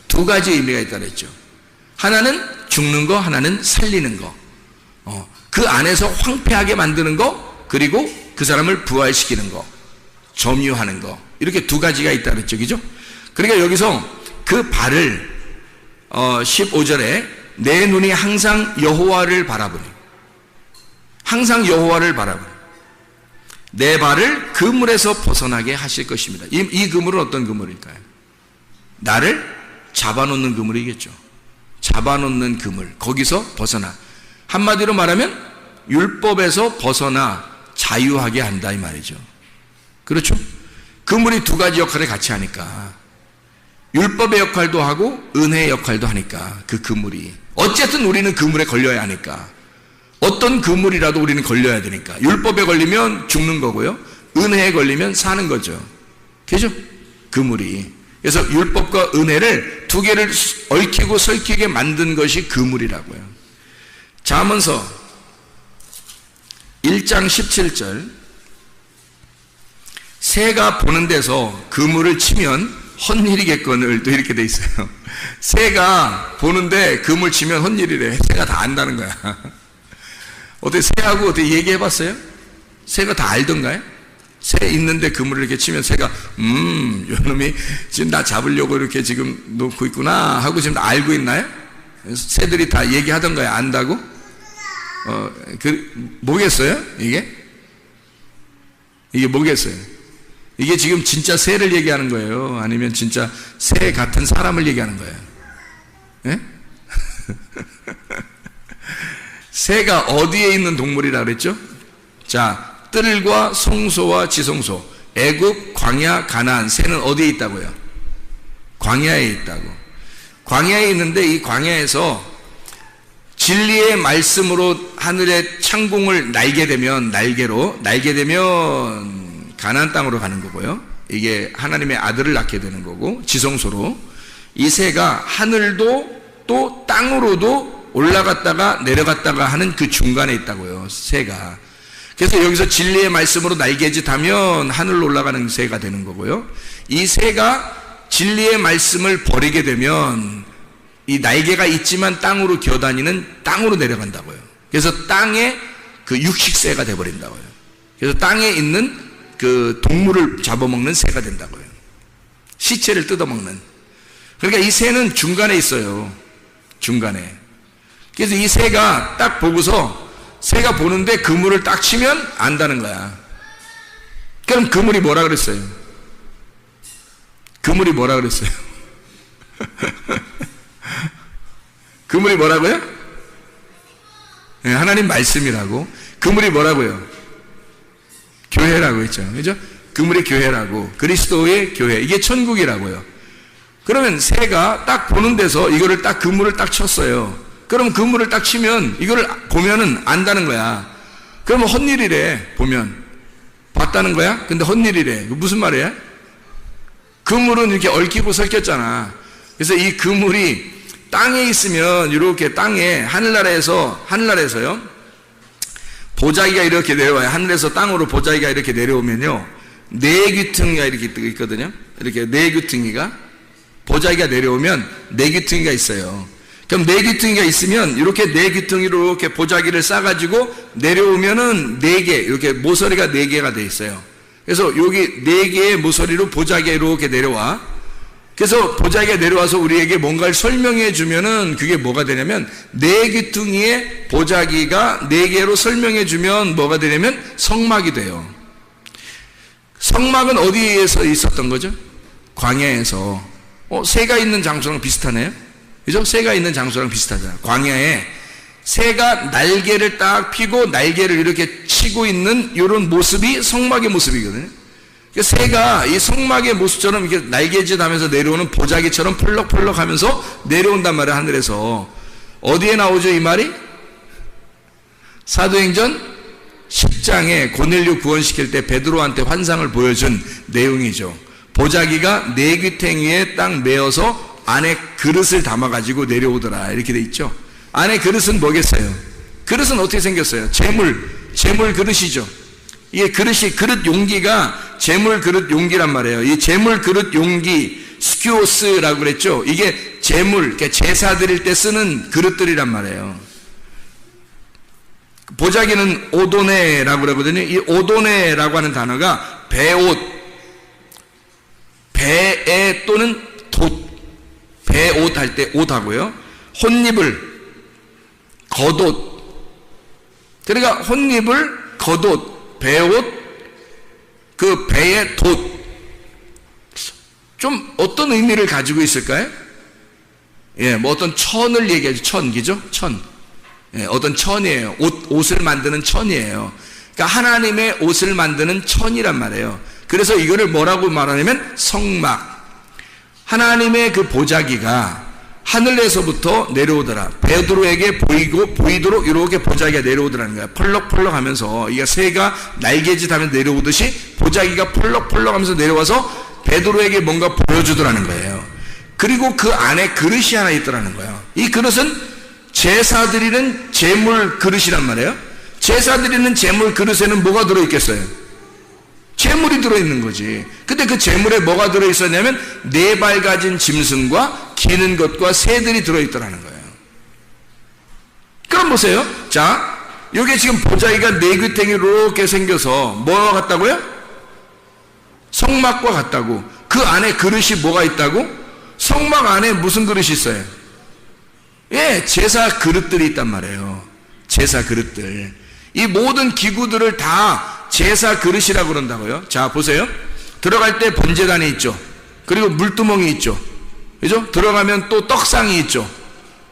두 가지 의미가 있다 그랬죠. 하나는 죽는 거, 하나는 살리는 거. 그 안에서 황폐하게 만드는 거, 그리고 그 사람을 부활시키는 거, 점유하는 거. 이렇게 두 가지가 있다 그랬죠. 그죠? 그러니까 여기서 그 발을 15절에 내 눈이 항상 여호와를 바라보니, 항상 여호와를 바라보니, 내 발을 그물에서 벗어나게 하실 것입니다. 이 그물은 어떤 그물일까요? 나를 잡아놓는 그물이겠죠. 잡아놓는 그물, 거기서 벗어나. 한마디로 말하면 율법에서 벗어나 자유하게 한다 이 말이죠. 그렇죠? 그물이 두 가지 역할을 같이 하니까, 율법의 역할도 하고 은혜의 역할도 하니까, 그 그물이 어쨌든 우리는 그물에 걸려야 하니까, 어떤 그물이라도 우리는 걸려야 되니까, 율법에 걸리면 죽는 거고요, 은혜에 걸리면 사는 거죠. 그죠? 그물이. 그래서 율법과 은혜를 두 개를 얽히고 설키게 만든 것이 그물이라고요. 잠언서 1장 17절, 새가 보는 데서 그물을 치면 헛일이겠거늘, 또 이렇게 돼 있어요. 새가 보는데 그물 치면 헛일이래. 새가 다 안다는 거야. 어떻게 새하고 어떻게 얘기해 봤어요? 새가 다 알던가요? 새 있는데 그물을 이렇게 치면 새가 요놈이 지금 나 잡으려고 이렇게 지금 놓고 있구나 하고 지금 알고 있나요? 새들이 다 얘기하던가요? 안다고? 뭐겠어요? 이게 뭐겠어요? 이게 지금 진짜 새를 얘기하는 거예요? 아니면 진짜 새 같은 사람을 얘기하는 거예요? 예? 새가 어디에 있는 동물이라 그랬죠? 자, 뜰과 송소와 지송소, 애굽, 광야, 가나안, 새는 어디에 있다고요? 광야에 있다고. 광야에 있는데 이 광야에서 진리의 말씀으로 하늘의 창공을 날게 되면, 날게 되면 가나안 땅으로 가는 거고요. 이게 하나님의 아들을 낳게 되는 거고, 지성소로 이 새가 하늘도 또 땅으로도 올라갔다가 내려갔다가 하는 그 중간에 있다고요, 새가. 그래서 여기서 진리의 말씀으로 날개짓하면 하늘로 올라가는 새가 되는 거고요, 이 새가 진리의 말씀을 버리게 되면 이 날개가 있지만 땅으로 기어다니는 땅으로 내려간다고요. 그래서 땅에 그 육식새가 돼버린다고요. 그래서 땅에 있는 그 동물을 잡아먹는 새가 된다고요. 시체를 뜯어먹는. 그러니까 이 새는 중간에 있어요. 중간에. 그래서 이 새가 딱 보고서, 새가 보는데 그물을 딱 치면 안다는 거야. 그럼 그물이 뭐라 그랬어요? 그물이 뭐라 그랬어요? 그물이 뭐라고요? 네, 하나님 말씀이라고. 그물이 뭐라고요? 교회라고 했죠. 그죠? 그물이 교회라고. 그리스도의 교회. 이게 천국이라고요. 그러면 새가 딱 보는 데서 이거를 딱 그물을 딱 쳤어요. 그럼 그물을 딱 치면 이거를 보면은 안다는 거야. 그러면 헛일이래. 보면 봤다는 거야? 근데 헛일이래. 무슨 말이야? 그물은 이렇게 얽히고 설켰잖아. 그래서 이 그물이 땅에 있으면, 이렇게 땅에 하늘나라에서요, 보자기가 이렇게 내려와요. 하늘에서 땅으로 보자기가 이렇게 내려오면요, 네 귀퉁이가 이렇게 있거든요. 이렇게 네 귀퉁이가, 보자기가 내려오면 네 귀퉁이가 있어요. 그럼 네 귀퉁이가 있으면 이렇게 네 귀퉁이로 이렇게 보자기를 싸가지고 내려오면은 네 개, 이렇게 모서리가 네 개가 돼 있어요. 그래서 여기 네 개의 모서리로 보자기가 이렇게 내려와. 그래서 보자기가 내려와서 우리에게 뭔가를 설명해 주면은 그게 뭐가 되냐면, 네 귀퉁이의 보자기가 네 개로 설명해 주면 뭐가 되냐면 성막이 돼요. 성막은 어디에서 있었던 거죠? 광야에서. 새가 있는 장소랑 비슷하네요. 그죠? 새가 있는 장소랑 비슷하잖아요. 광야에 새가 날개를 딱 펴고 날개를 이렇게 치고 있는 이런 모습이 성막의 모습이거든요. 새가 이 성막의 모습처럼 이렇게 날개짓 하면서 내려오는 보자기처럼 펄럭펄럭 하면서 내려온단 말이에요, 하늘에서. 어디에 나오죠, 이 말이? 사도행전 10장에 고넬료 구원시킬 때 베드로한테 환상을 보여준 내용이죠. 보자기가 네 귀퉁이에 딱 메어서 안에 그릇을 담아가지고 내려오더라, 이렇게 돼 있죠. 안에 그릇은 뭐겠어요? 그릇은 어떻게 생겼어요? 재물 그릇이죠. 이게 그릇 용기가 재물 그릇 용기란 말이에요. 이 재물 그릇 용기, 스큐오스라고 그랬죠. 이게 재물, 그러니까 제사 드릴 때 쓰는 그릇들이란 말이에요. 보자기는 오도네라고 그러거든요. 이 오도네라고 하는 단어가 배옷, 배에 또는 돛, 배옷 할 때 옷하고요, 혼입을, 겉옷. 그러니까 혼입을, 겉옷, 배옷, 그 배의 돛, 좀 어떤 의미를 가지고 있을까요? 예, 뭐 어떤 천을 얘기하죠. 천, 그죠? 천. 예, 어떤 천이에요. 옷을 만드는 천이에요. 그러니까 하나님의 옷을 만드는 천이란 말이에요. 그래서 이거를 뭐라고 말하냐면 성막. 하나님의 그 보자기가 하늘에서부터 내려오더라. 베드로에게 보이도록 이렇게 보자기가 내려오더라는 거야. 펄럭펄럭 하면서, 이게 새가 날개짓 하면 내려오듯이 보자기가 펄럭펄럭 하면서 내려와서 베드로에게 뭔가 보여주더라는 거예요. 그리고 그 안에 그릇이 하나 있더라는 거예요. 이 그릇은 제사 드리는 제물 그릇이란 말이에요. 제사 드리는 제물 그릇에는 뭐가 들어있겠어요? 재물이 들어있는 거지. 근데 그 재물에 뭐가 들어있었냐면 4발 가진 짐승과 기는 것과 새들이 들어있더라는 거예요. 그럼 보세요. 자, 이게 지금 보자기가 4귀탱이 이렇게 생겨서 뭐와 같다고요? 성막과 같다고. 그 안에 그릇이 뭐가 있다고? 성막 안에 무슨 그릇이 있어요? 예, 제사 그릇들이 있단 말이에요. 제사 그릇들. 이 모든 기구들을 다 제사 그릇이라고 그런다고요. 자, 보세요. 들어갈 때 번제단이 있죠. 그리고 물두멍이 있죠. 그죠? 들어가면 또 떡상이 있죠.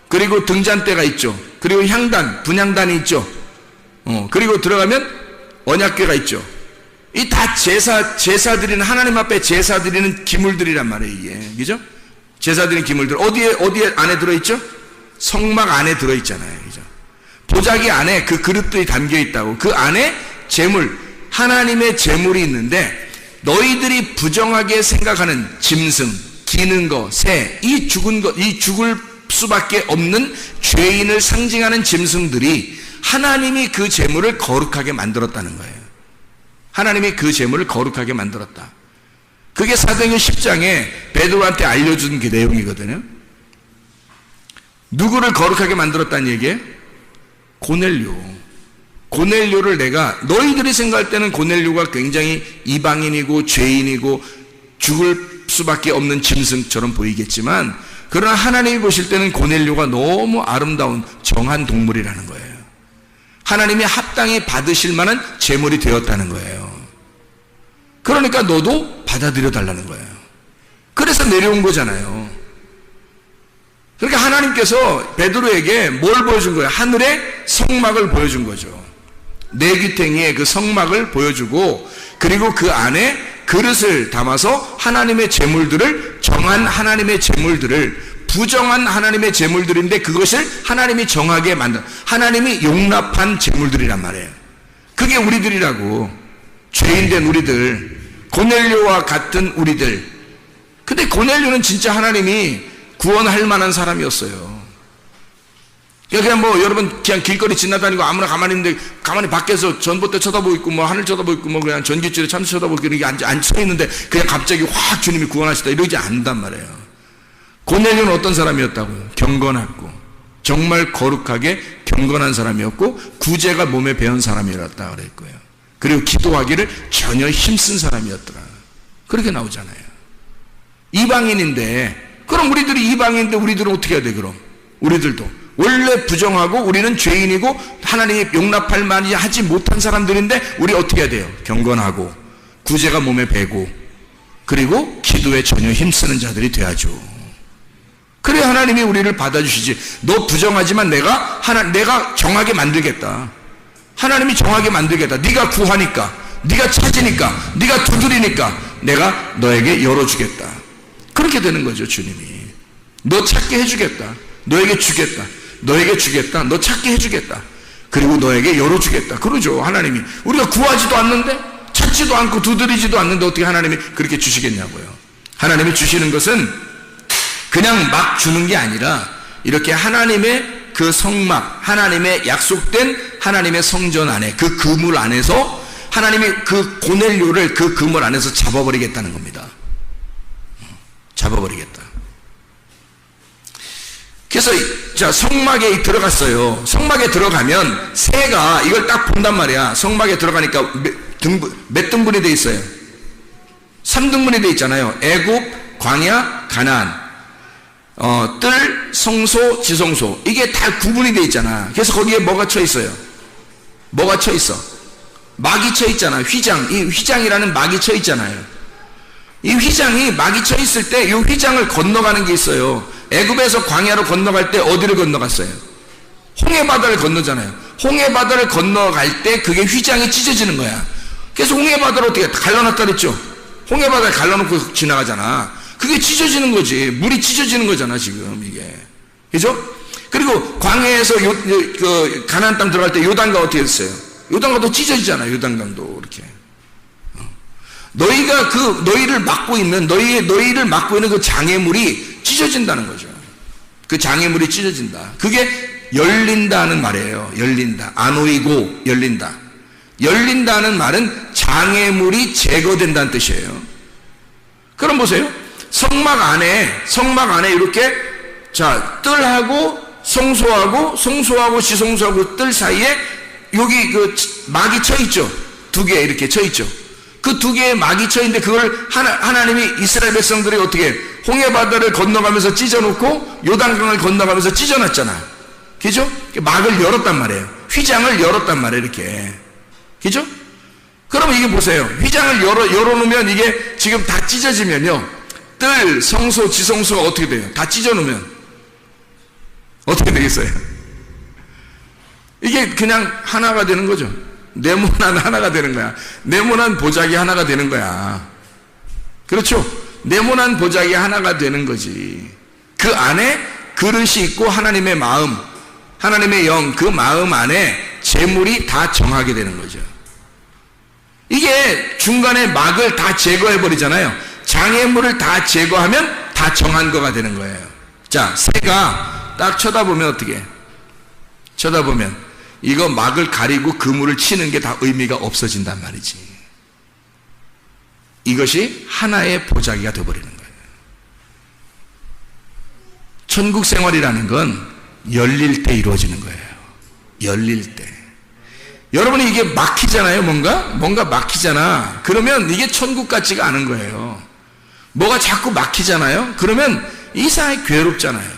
그리고 등잔대가 있죠. 그리고 향단, 분향단이 있죠. 그리고 들어가면 언약궤가 있죠. 이 다 제사 드리는, 하나님 앞에 제사 드리는 기물들이란 말이에요, 이게. 그죠? 제사 드리는 기물들. 어디에 안에 들어있죠? 성막 안에 들어있잖아요. 그죠? 보자기 안에 그 그릇들이 담겨 있다고. 그 안에 제물, 하나님의 제물이 있는데, 너희들이 부정하게 생각하는 짐승, 기는 거, 새, 이 죽을 수밖에 없는 죄인을 상징하는 짐승들이 하나님이 그 제물을 거룩하게 만들었다는 거예요. 하나님이 그 제물을 거룩하게 만들었다. 그게 사도행전 10장에 베드로한테 알려준 그 내용이거든요. 누구를 거룩하게 만들었다는 얘기예요? 고넬료를 내가, 너희들이 생각할 때는 고넬료가 굉장히 이방인이고 죄인이고 죽을 수밖에 없는 짐승처럼 보이겠지만, 그러나 하나님이 보실 때는 고넬료가 너무 아름다운 정한 동물이라는 거예요. 하나님이 합당히 받으실 만한 제물이 되었다는 거예요. 그러니까 너도 받아들여 달라는 거예요. 그래서 내려온 거잖아요. 그러니까 하나님께서 베드로에게 뭘 보여준 거예요? 하늘의 성막을 보여준 거죠. 4귀탱이의 그 성막을 보여주고, 그리고 그 안에 그릇을 담아서 하나님의 제물들을, 정한 하나님의 제물들을, 부정한 하나님의 제물들인데 그것을 하나님이 정하게 만든, 하나님이 용납한 제물들이란 말이에요. 그게 우리들이라고. 죄인된 우리들, 고넬료와 같은 우리들. 근데 고넬료는 진짜 하나님이 구원할 만한 사람이었어요. 그냥 뭐 여러분 그냥 길거리 지나다니고 아무나 가만히 있는데, 가만히 밖에서 전봇대 쳐다보고 있고 뭐 하늘 쳐다보고 있고 뭐 그냥 전기줄에 참치 쳐다보고 이렇게 앉혀 있는데 그냥 갑자기 확 주님이 구원하시다 이러지 않는단 말이에요. 고넬료는 어떤 사람이었다고요? 경건하고 정말 거룩하게 경건한 사람이었고, 구제가 몸에 배운 사람이었다 그랬고요. 그리고 기도하기를 전혀 힘쓴 사람이었더라. 그렇게 나오잖아요. 이방인인데, 그럼 우리들이 이방인인데 우리들은 어떻게 해야 돼? 그럼 우리들도 원래 부정하고 우리는 죄인이고 하나님이 용납할 만이 하지 못한 사람들인데 우리 어떻게 해야 돼요? 경건하고 구제가 몸에 배고 그리고 기도에 전혀 힘쓰는 자들이 돼야죠. 그래 하나님이 우리를 받아주시지. 너 부정하지만 내가 정하게 만들겠다. 하나님이 정하게 만들겠다. 네가 구하니까, 네가 찾으니까, 네가 두드리니까 내가 너에게 열어주겠다. 그렇게 되는 거죠. 주님이 너 찾게 해주겠다. 너에게 주겠다. 너에게 주겠다. 너 찾게 해주겠다. 그리고 너에게 열어주겠다. 그러죠. 하나님이. 우리가 구하지도 않는데, 찾지도 않고 두드리지도 않는데 어떻게 하나님이 그렇게 주시겠냐고요. 하나님이 주시는 것은 그냥 막 주는 게 아니라 이렇게 하나님의 그 성막, 하나님의 약속된 하나님의 성전 안에, 그 그물 안에서 하나님이 그 고넬료를 그 그물 안에서 잡아버리겠다는 겁니다. 잡아버리겠다. 그래서 자, 성막에 들어갔어요. 성막에 들어가면 새가 이걸 딱 본단 말이야. 성막에 들어가니까 몇 등분이 돼 있어요? 3등분이 돼 있잖아요. 애굽, 광야, 가나안. 뜰, 성소, 지성소. 이게 다 구분이 돼 있잖아. 그래서 거기에 뭐가 쳐 있어요? 뭐가 쳐 있어? 막이 쳐 있잖아. 휘장. 이 휘장이라는 막이 쳐 있잖아요. 이 휘장이 막이 쳐 있을 때 이 휘장을 건너가는 게 있어요. 애굽에서 광야로 건너갈 때 어디를 건너갔어요? 홍해바다를 건너잖아요. 홍해바다를 건너갈 때 그게 휘장이 찢어지는 거야. 그래서 홍해바다를 어떻게 갈라놨다 그랬죠? 홍해바다를 갈라놓고 지나가잖아. 그게 찢어지는 거지. 물이 찢어지는 거잖아 지금 이게. 그죠? 그리고 광야에서 가나안 땅 들어갈 때 요단강 어떻게 됐어요? 요단강도 찢어지잖아요. 요단강도 이렇게. 너희가 너희를 막고 있는 그 장애물이 찢어진다는 거죠. 그 장애물이 찢어진다. 그게 열린다는 말이에요. 열린다. 아노이고 열린다. 열린다는 말은 장애물이 제거된다는 뜻이에요. 그럼 보세요. 성막 안에 이렇게 뜰하고 송소하고 지송소하고 뜰 사이에 여기 그 막이 쳐 있죠. 두 개 이렇게 쳐 있죠. 그 두 개의 막이 쳐 있는데 그걸 하나님이 이스라엘 백성들이 어떻게 홍해바다를 건너가면서 찢어놓고 요단강을 건너가면서 찢어놨잖아. 그죠? 막을 열었단 말이에요. 휘장을 열었단 말이에요. 이렇게. 그죠? 그러면 이게 보세요. 휘장을 열어놓으면 이게 지금 다 찢어지면요. 뜰, 성소, 지성소가 어떻게 돼요? 다 찢어놓으면 어떻게 되겠어요? 이게 그냥 하나가 되는 거죠. 네모난 하나가 되는 거야. 네모난 보자기 하나가 되는 거야. 그렇죠? 네모난 보자기 하나가 되는 거지. 그 안에 그릇이 있고 하나님의 마음, 하나님의 영, 그 마음 안에 재물이 다 정하게 되는 거죠. 이게 중간에 막을 다 제거해 버리잖아요. 장애물을 다 제거하면 다 정한 거가 되는 거예요. 자, 새가 딱 쳐다보면 어떻게? 쳐다보면 이거 막을 가리고 그물을 치는 게 다 의미가 없어진단 말이지. 이것이 하나의 보자기가 되어버리는 거예요. 천국 생활이라는 건 열릴 때 이루어지는 거예요. 열릴 때. 여러분이 이게 막히잖아요. 뭔가 막히잖아. 그러면 이게 천국 같지가 않은 거예요. 뭐가 자꾸 막히잖아요. 그러면 이상하게 괴롭잖아요.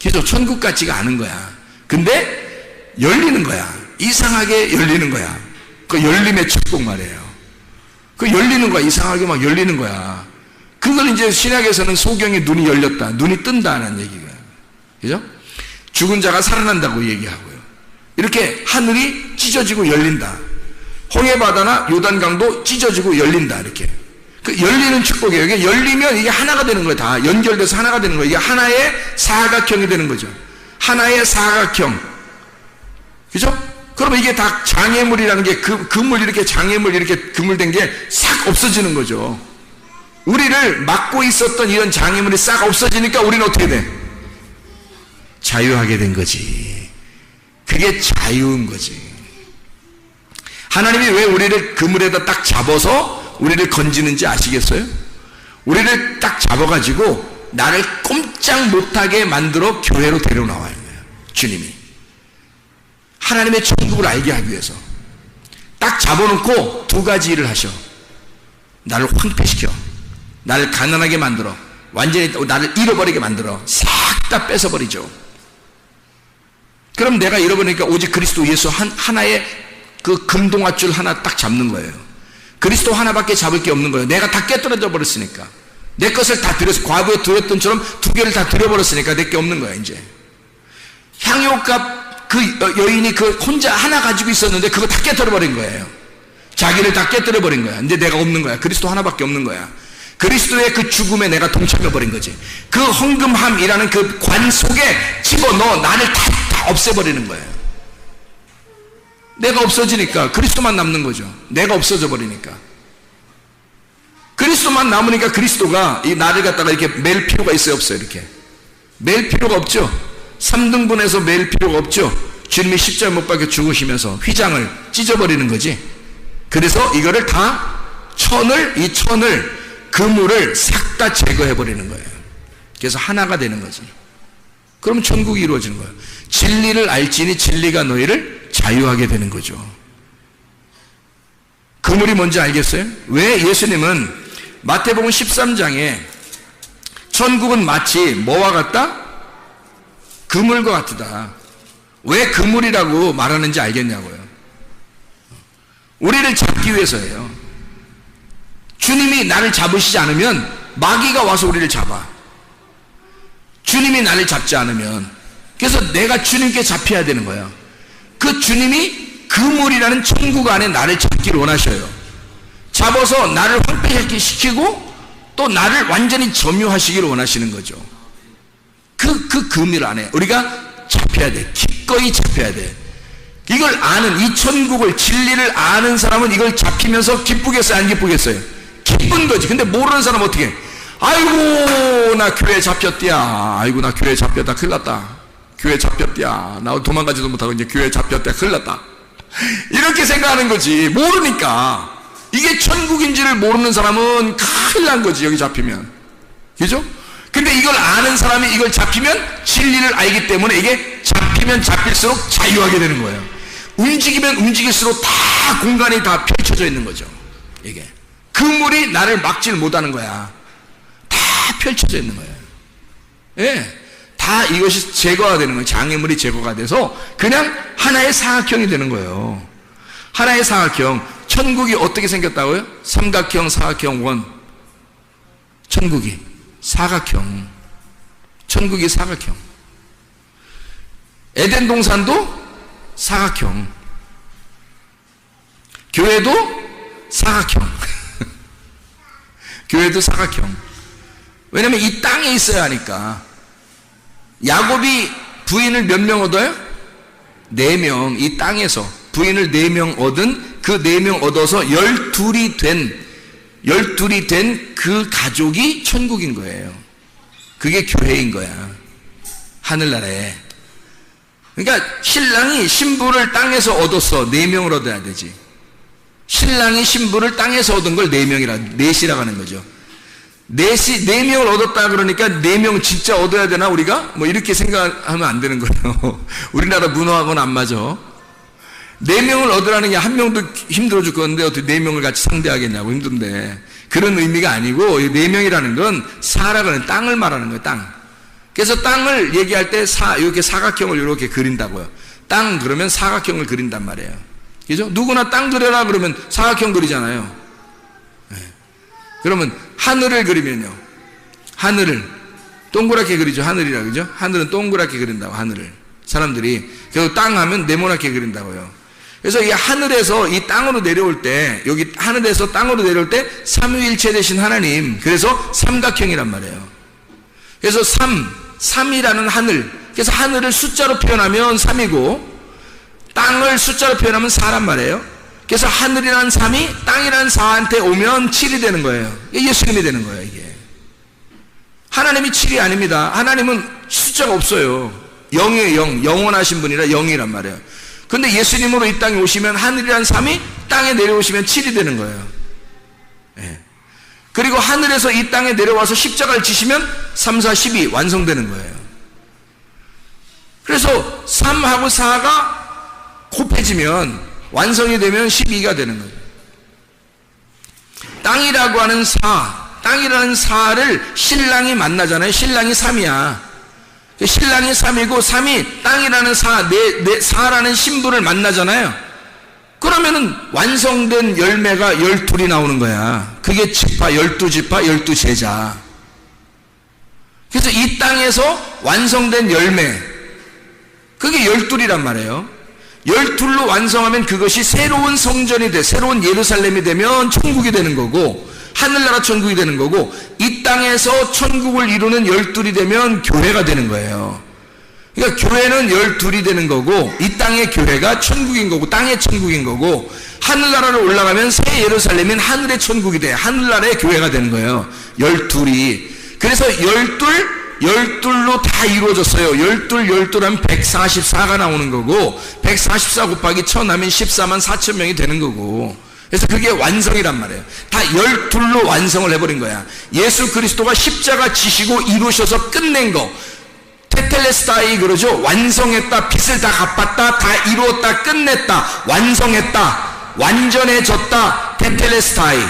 그래서 천국 같지가 않은 거야. 근데 열리는 거야. 이상하게 열리는 거야. 그 열림의 축복 말이에요. 그 열리는 거야. 이상하게 막 열리는 거야. 그걸 이제 신약에서는 소경의 눈이 열렸다. 눈이 뜬다는 얘기가. 그죠? 죽은 자가 살아난다고 얘기하고요. 이렇게 하늘이 찢어지고 열린다. 홍해바다나 요단강도 찢어지고 열린다. 이렇게. 그 열리는 축복이에요. 이게 열리면 이게 하나가 되는 거예요. 다 연결돼서 하나가 되는 거예요. 이게 하나의 사각형이 되는 거죠. 하나의 사각형. 그죠? 그러면 이게 다 장애물이라는 게 그물 이렇게 장애물 이렇게 그물된 게 싹 없어지는 거죠. 우리를 막고 있었던 이런 장애물이 싹 없어지니까 우리는 어떻게 돼? 자유하게 된 거지. 그게 자유인 거지. 하나님이 왜 우리를 그물에다 딱 잡아서 우리를 건지는지 아시겠어요? 우리를 딱 잡아가지고 나를 꼼짝 못하게 만들어 교회로 데려나와요. 주님이. 하나님의 천국을 알게 하기 위해서 딱 잡아놓고 두 가지 일을 하셔. 나를 황폐시켜. 나를 가난하게 만들어. 완전히 나를 잃어버리게 만들어. 싹 다 뺏어버리죠. 그럼 내가 잃어버리니까 오직 그리스도 예수 하나의 그 금동아줄 하나 딱 잡는 거예요. 그리스도 하나밖에 잡을 게 없는 거예요. 내가 다 깨뜨려져 버렸으니까. 내 것을 다 드렸어. 과거에 드렸던처럼 두 개를 다 드려버렸으니까 내 게 없는 거야 이제. 향유값 그 여인이 그 혼자 하나 가지고 있었는데 그거 다 깨뜨려버린 거예요. 자기를 다 깨뜨려버린 거야. 근데 내가 없는 거야. 그리스도 하나밖에 없는 거야. 그리스도의 그 죽음에 내가 동참해버린 거지. 그 헌금함이라는 그 관 속에 집어넣어 나를 다 없애버리는 거예요. 내가 없어지니까 그리스도만 남는 거죠. 내가 없어져 버리니까. 그리스도만 남으니까 그리스도가 이 나를 갖다가 이렇게 맬 필요가 있어요, 없어요? 이렇게 맬 필요가 없죠. 3등분해서 맬 필요가 없죠. 주님이 십자가 못 박혀 죽으시면서 휘장을 찢어버리는 거지. 그래서 이거를 다 이 천을 그물을 싹 다 제거해버리는 거예요. 그래서 하나가 되는 거지. 그러면 천국이 이루어지는 거예요. 진리를 알지니 진리가 너희를 자유하게 되는 거죠. 그물이 뭔지 알겠어요? 왜 예수님은 마태복음 13장에 천국은 마치 뭐와 같다? 그물과 같다. 왜 그물이라고 말하는지 알겠냐고요. 우리를 잡기 위해서예요. 주님이 나를 잡으시지 않으면 마귀가 와서 우리를 잡아. 주님이 나를 잡지 않으면. 그래서 내가 주님께 잡혀야 되는 거야. 그 주님이 그물이라는 천국 안에 나를 잡기를 원하셔요. 잡아서 나를 황폐시키고 또 나를 완전히 점유하시기를 원하시는 거죠. 그 그물 안에 우리가 잡혀야 돼. 기꺼이 잡혀야 돼. 이걸 아는, 이 천국을, 진리를 아는 사람은 이걸 잡히면서 기쁘겠어요, 안 기쁘겠어요? 기쁜 거지. 근데 모르는 사람은 어떻게 해? 아이고 나 교회 잡혔디야. 아이고 나 교회 잡혔다. 큰일 났다. 교회 잡혔디야. 나 도망가지도 못하고 이제 교회 잡혔다. 큰일 났다. 이렇게 생각하는 거지. 모르니까. 이게 천국인지를 모르는 사람은 큰일 난 거지, 여기 잡히면. 그죠? 근데 이걸 아는 사람이 이걸 잡히면 진리를 알기 때문에 이게 잡히면 잡힐수록 자유하게 되는 거예요. 움직이면 움직일수록 다 공간이 다 펼쳐져 있는 거죠. 이게 그물이 나를 막질 못하는 거야. 다 펼쳐져 있는 거예요. 예, 다 이것이 제거가 되는 거예요. 장애물이 제거가 돼서 그냥 하나의 사각형이 되는 거예요. 하나의 사각형. 천국이 어떻게 생겼다고요? 삼각형, 사각형, 원. 천국이 사각형. 천국이 사각형. 에덴 동산도 사각형. 교회도 사각형. 교회도 사각형. 왜냐면 이 땅에 있어야 하니까. 야곱이 부인을 몇 명 얻어요? 4명. 이 땅에서 부인을 4명 얻은 그 4명 얻어서 12이 된 그 가족이 천국인 거예요. 그게 교회인 거야. 하늘나라에. 그러니까 신랑이 신부를 땅에서 얻었어. 4명을 얻어야 되지. 신랑이 신부를 땅에서 얻은 걸 4명이라고 하는 거죠. 4명을 얻었다 그러니까 4명 진짜 얻어야 되나 우리가? 뭐 이렇게 생각하면 안 되는 거예요. 우리나라 문화하고는 안 맞아. 4명을 얻으라는 게 한 명도 힘들어 죽겠는데 어떻게 4명을 같이 상대하겠냐고. 힘든데. 그런 의미가 아니고 4명이라는 건 사라는 땅을 말하는 거예요. 땅. 그래서 땅을 얘기할 때 이렇게 사각형을 이렇게 그린다고요. 땅 그러면 사각형을 그린단 말이에요. 그죠? 누구나 땅 그려라 그러면 사각형 그리잖아요. 네. 그러면 하늘을 그리면요. 하늘을 동그랗게 그리죠. 하늘이라 그죠? 하늘은 동그랗게 그린다고. 하늘을 사람들이. 그래서 땅 하면 네모나게 그린다고요. 그래서 이 하늘에서 이 땅으로 내려올 때, 여기 하늘에서 땅으로 내려올 때 삼위일체 되신 하나님, 그래서 삼각형이란 말이에요. 그래서 3이라는 하늘, 그래서 하늘을 숫자로 표현하면 3이고 땅을 숫자로 표현하면 4란 말이에요. 그래서 하늘이라는 3이 땅이라는 4한테 오면 7이 되는 거예요. 이게 예수님이 되는 거예요. 이게 하나님이 7이 아닙니다. 하나님은 숫자가 없어요. 0이에요. 0. 영원하신 분이라 0이란 말이에요. 근데 예수님으로 이 땅에 오시면 하늘이란 3이 땅에 내려오시면 7이 되는 거예요. 예. 그리고 하늘에서 이 땅에 내려와서 십자가를 지시면 3, 4, 12 완성되는 거예요. 그래서 3하고 4가 곱해지면 완성이 되면 12가 되는 거예요. 땅이라고 하는 4, 땅이라는 4를 신랑이 만나잖아요. 신랑이 3이야. 신랑이 3이고 3이 땅이라는 4라는 신부를 만나잖아요. 그러면은 완성된 열매가 12이 나오는 거야. 그게 지파, 12지파, 12제자. 그래서 이 땅에서 완성된 열매, 그게 12이란 말이에요. 12로 완성하면 그것이 새로운 성전이 돼, 새로운 예루살렘이 되면 천국이 되는 거고, 하늘나라 천국이 되는 거고, 이 땅에서 천국을 이루는 12이 되면 교회가 되는 거예요. 그러니까 교회는 12이 되는 거고, 이 땅의 교회가 천국인 거고, 땅의 천국인 거고, 하늘나라로 올라가면 새 예루살렘인 하늘의 천국이 돼, 하늘나라의 교회가 되는 거예요. 12이. 그래서 12로 다 이루어졌어요. 12 하면 144가 나오는 거고, 144 곱하기 1000 하면 14만 4천 명이 되는 거고, 그래서 그게 완성이란 말이에요. 다 12로 완성을 해버린 거야. 예수 그리스도가 십자가 지시고 이루셔서 끝낸 거. 테텔레스타이 그러죠. 완성했다. 빚을 다 갚았다. 다 이루었다. 끝냈다. 완성했다. 완전해졌다. 테텔레스타이.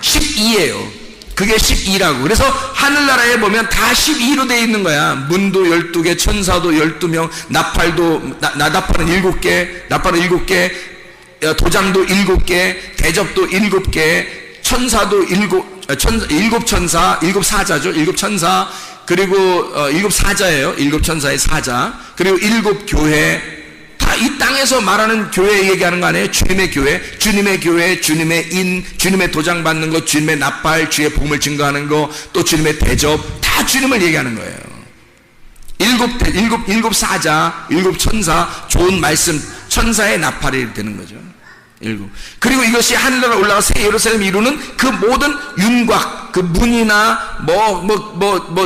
12예요. 그게 12라고. 그래서 하늘나라에 보면 다 12로 되어 있는 거야. 문도 12개, 천사도 12명, 나팔도, 나팔은 7개, 나팔은 7개, 도장도 7개, 대접도 7개, 천사도 7 천사, 7 사자죠. 7 천사, 그리고 7 사자예요. 7 천사의 사자, 그리고 7 교회. 다 이 땅에서 말하는 교회 얘기하는 거 아니에요? 주님의 교회, 주님의 교회, 주님의 인, 주님의 도장 받는 거, 주님의 나팔, 주의 복음을 증거하는 거, 또 주님의 대접, 다 주님을 얘기하는 거예요. 7 사자, 7 천사, 좋은 말씀, 천사의 나팔이 되는 거죠. 7. 그리고 이것이 하늘나라 올라가 새 예루살렘이 이루는 그 모든 윤곽, 그 문이나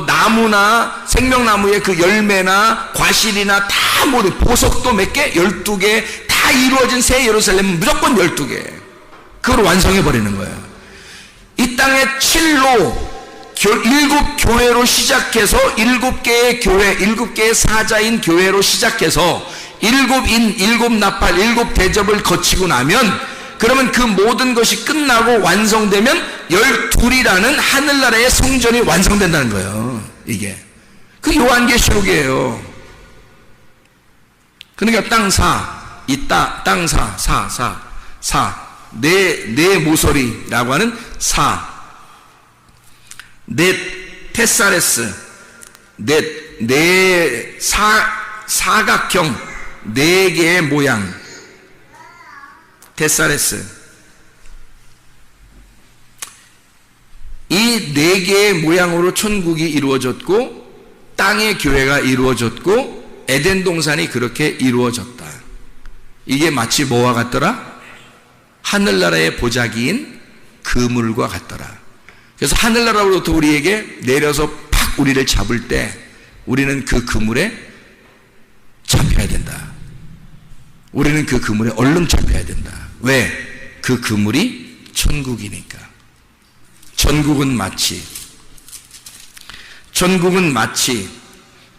나무나 생명나무의 그 열매나 과실이나 다 모든 보석도 몇 개? 12개 다 이루어진 새 예루살렘은 무조건 12개. 그걸 완성해 버리는 거예요. 이 땅의 7로 7 교회로 시작해서 7개의 교회, 7개의 사자인 교회로 시작해서 7 인, 7 나팔, 7 대접을 거치고 나면, 그러면 그 모든 것이 끝나고 완성되면 12이라는 하늘나라의 성전이 완성된다는 거예요. 이게 그 요한계시록이에요. 그러니까 내 모서리라고 하는 넷 테사레스, 넷 사각형 4개의 모양, 테사레스. 이 4개의 모양으로 천국이 이루어졌고 땅의 교회가 이루어졌고 에덴 동산이 그렇게 이루어졌다. 이게 마치 뭐와 같더라? 하늘나라의 보자기인 그물과 같더라. 그래서 하늘나라로부터 우리에게 내려서 팍 우리를 잡을 때 우리는 그 그물에 잡혀야 된다. 우리는 그 그물에 얼른 잡혀야 된다. 왜? 그 그물이 천국이니까. 천국은 마치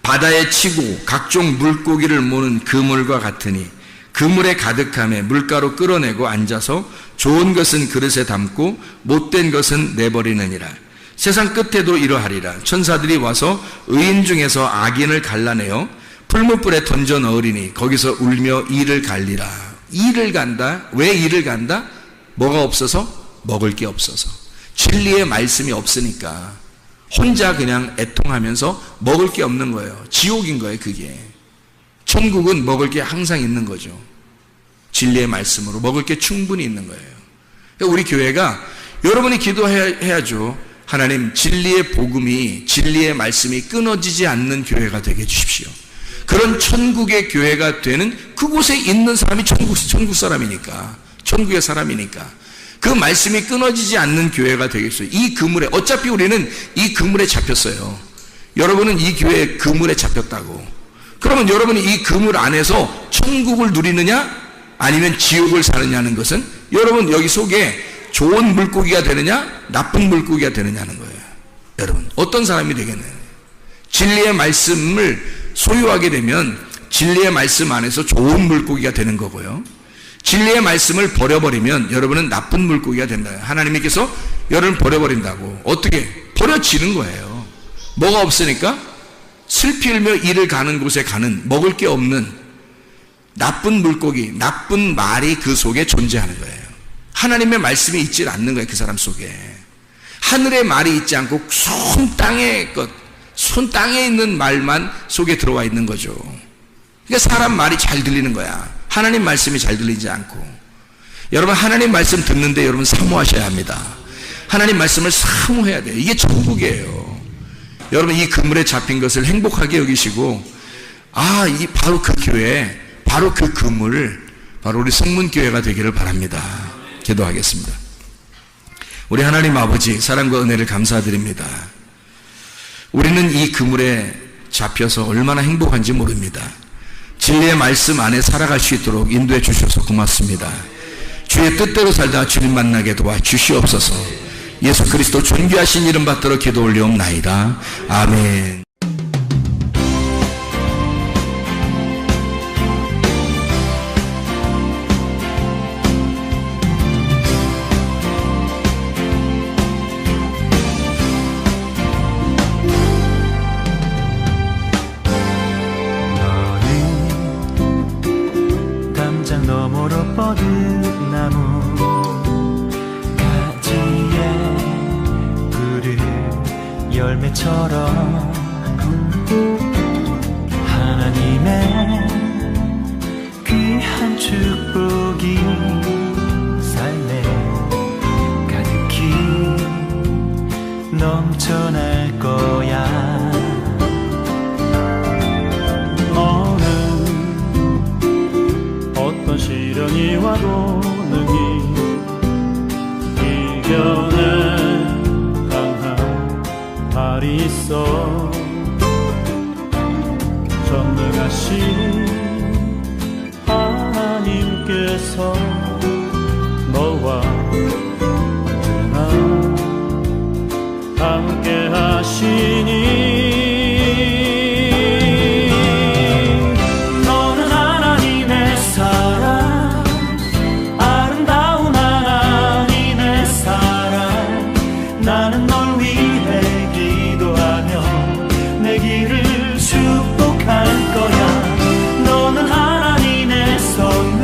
바다에 치고 각종 물고기를 모는 그물과 같으니 그물에 가득함에 물가로 끌어내고 앉아서 좋은 것은 그릇에 담고 못된 것은 내버리느니라. 세상 끝에도 이러하리라. 천사들이 와서 의인 중에서 악인을 갈라내어 풀무불에 던져 넣으리니 거기서 울며 이를 갈리라. 이를 간다. 왜 이를 간다? 뭐가 없어서? 먹을 게 없어서. 진리의 말씀이 없으니까 혼자 그냥 애통하면서 먹을 게 없는 거예요. 지옥인 거예요. 그게. 천국은 먹을 게 항상 있는 거죠. 진리의 말씀으로 먹을 게 충분히 있는 거예요. 우리 교회가 여러분이 기도해야죠. 하나님, 진리의 복음이, 진리의 말씀이 끊어지지 않는 교회가 되게 해주십시오. 그런 천국의 교회가 되는, 그곳에 있는 사람이 천국 사람이니까, 천국의 사람이니까 그 말씀이 끊어지지 않는 교회가 되겠어요. 이 그물에, 어차피 우리는 이 그물에 잡혔어요. 여러분은 이 교회의 그물에 잡혔다고. 그러면 여러분이 이 그물 안에서 천국을 누리느냐 아니면 지옥을 사느냐는 것은 여러분 여기 속에 좋은 물고기가 되느냐 나쁜 물고기가 되느냐는 거예요. 여러분 어떤 사람이 되겠나요? 진리의 말씀을 소유하게 되면 진리의 말씀 안에서 좋은 물고기가 되는 거고요. 진리의 말씀을 버려버리면 여러분은 나쁜 물고기가 된다. 하나님께서 여러분을 버려버린다고. 어떻게? 버려지는 거예요. 뭐가 없으니까? 슬피 울며 이를 가는 곳에 가는, 먹을 게 없는 나쁜 물고기, 나쁜 말이 그 속에 존재하는 거예요. 하나님의 말씀이 있지 않는 거예요. 그 사람 속에 하늘의 말이 있지 않고 손 땅에 있는 말만 속에 들어와 있는 거죠. 그러니까 사람 말이 잘 들리는 거야. 하나님 말씀이 잘 들리지 않고. 여러분 하나님 말씀 듣는데 여러분 사모하셔야 합니다. 하나님 말씀을 사모해야 돼요. 이게 천국이에요. 여러분 이 그물에 잡힌 것을 행복하게 여기시고, 이 바로 그 교회, 바로 그 그물, 바로 우리 성문교회가 되기를 바랍니다. 기도하겠습니다. 우리 하나님 아버지, 사랑과 은혜를 감사드립니다. 우리는 이 그물에 잡혀서 얼마나 행복한지 모릅니다. 진리의 말씀 안에 살아갈 수 있도록 인도해 주셔서 고맙습니다. 주의 뜻대로 살다 주님 만나게 도와 주시옵소서. 예수 그리스도 존귀하신 이름 받들어 기도 올리옵나이다. 아멘. 너머로 뻗은 나무 가지에 푸른 열매처럼 하나님의 귀한 축복이 삶에 가득히 넘쳐날 거야. 너는 어떤 시련이 와도 능히 이겨낼 강한 발이 있어. 전능하신 하나님께서 너와 언제나 함께 하시니. 너는 하나님의 사랑, 아름다운 하나님의 사랑. 나는 널 위해 기도하며 내 길을 축복할 거야. 너는 하나님의 선물,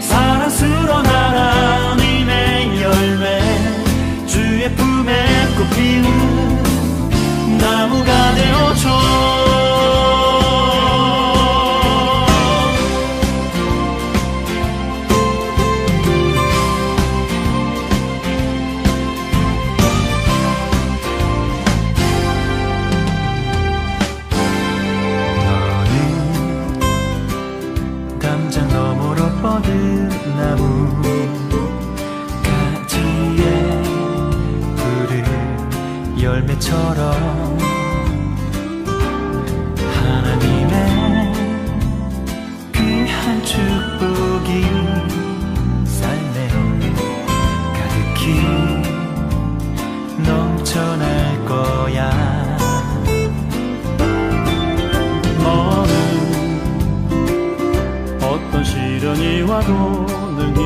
사랑스러운 하나님의 열매, 주의 품에 꽃피우는 나무가 되어줘. 담장 너머로 뻗은 나무 가지에 푸른 열매처럼 하나님의 귀한 축복이 삶에 가득히 넘쳐날 거야. 너는 어떤 시련이 와도 능히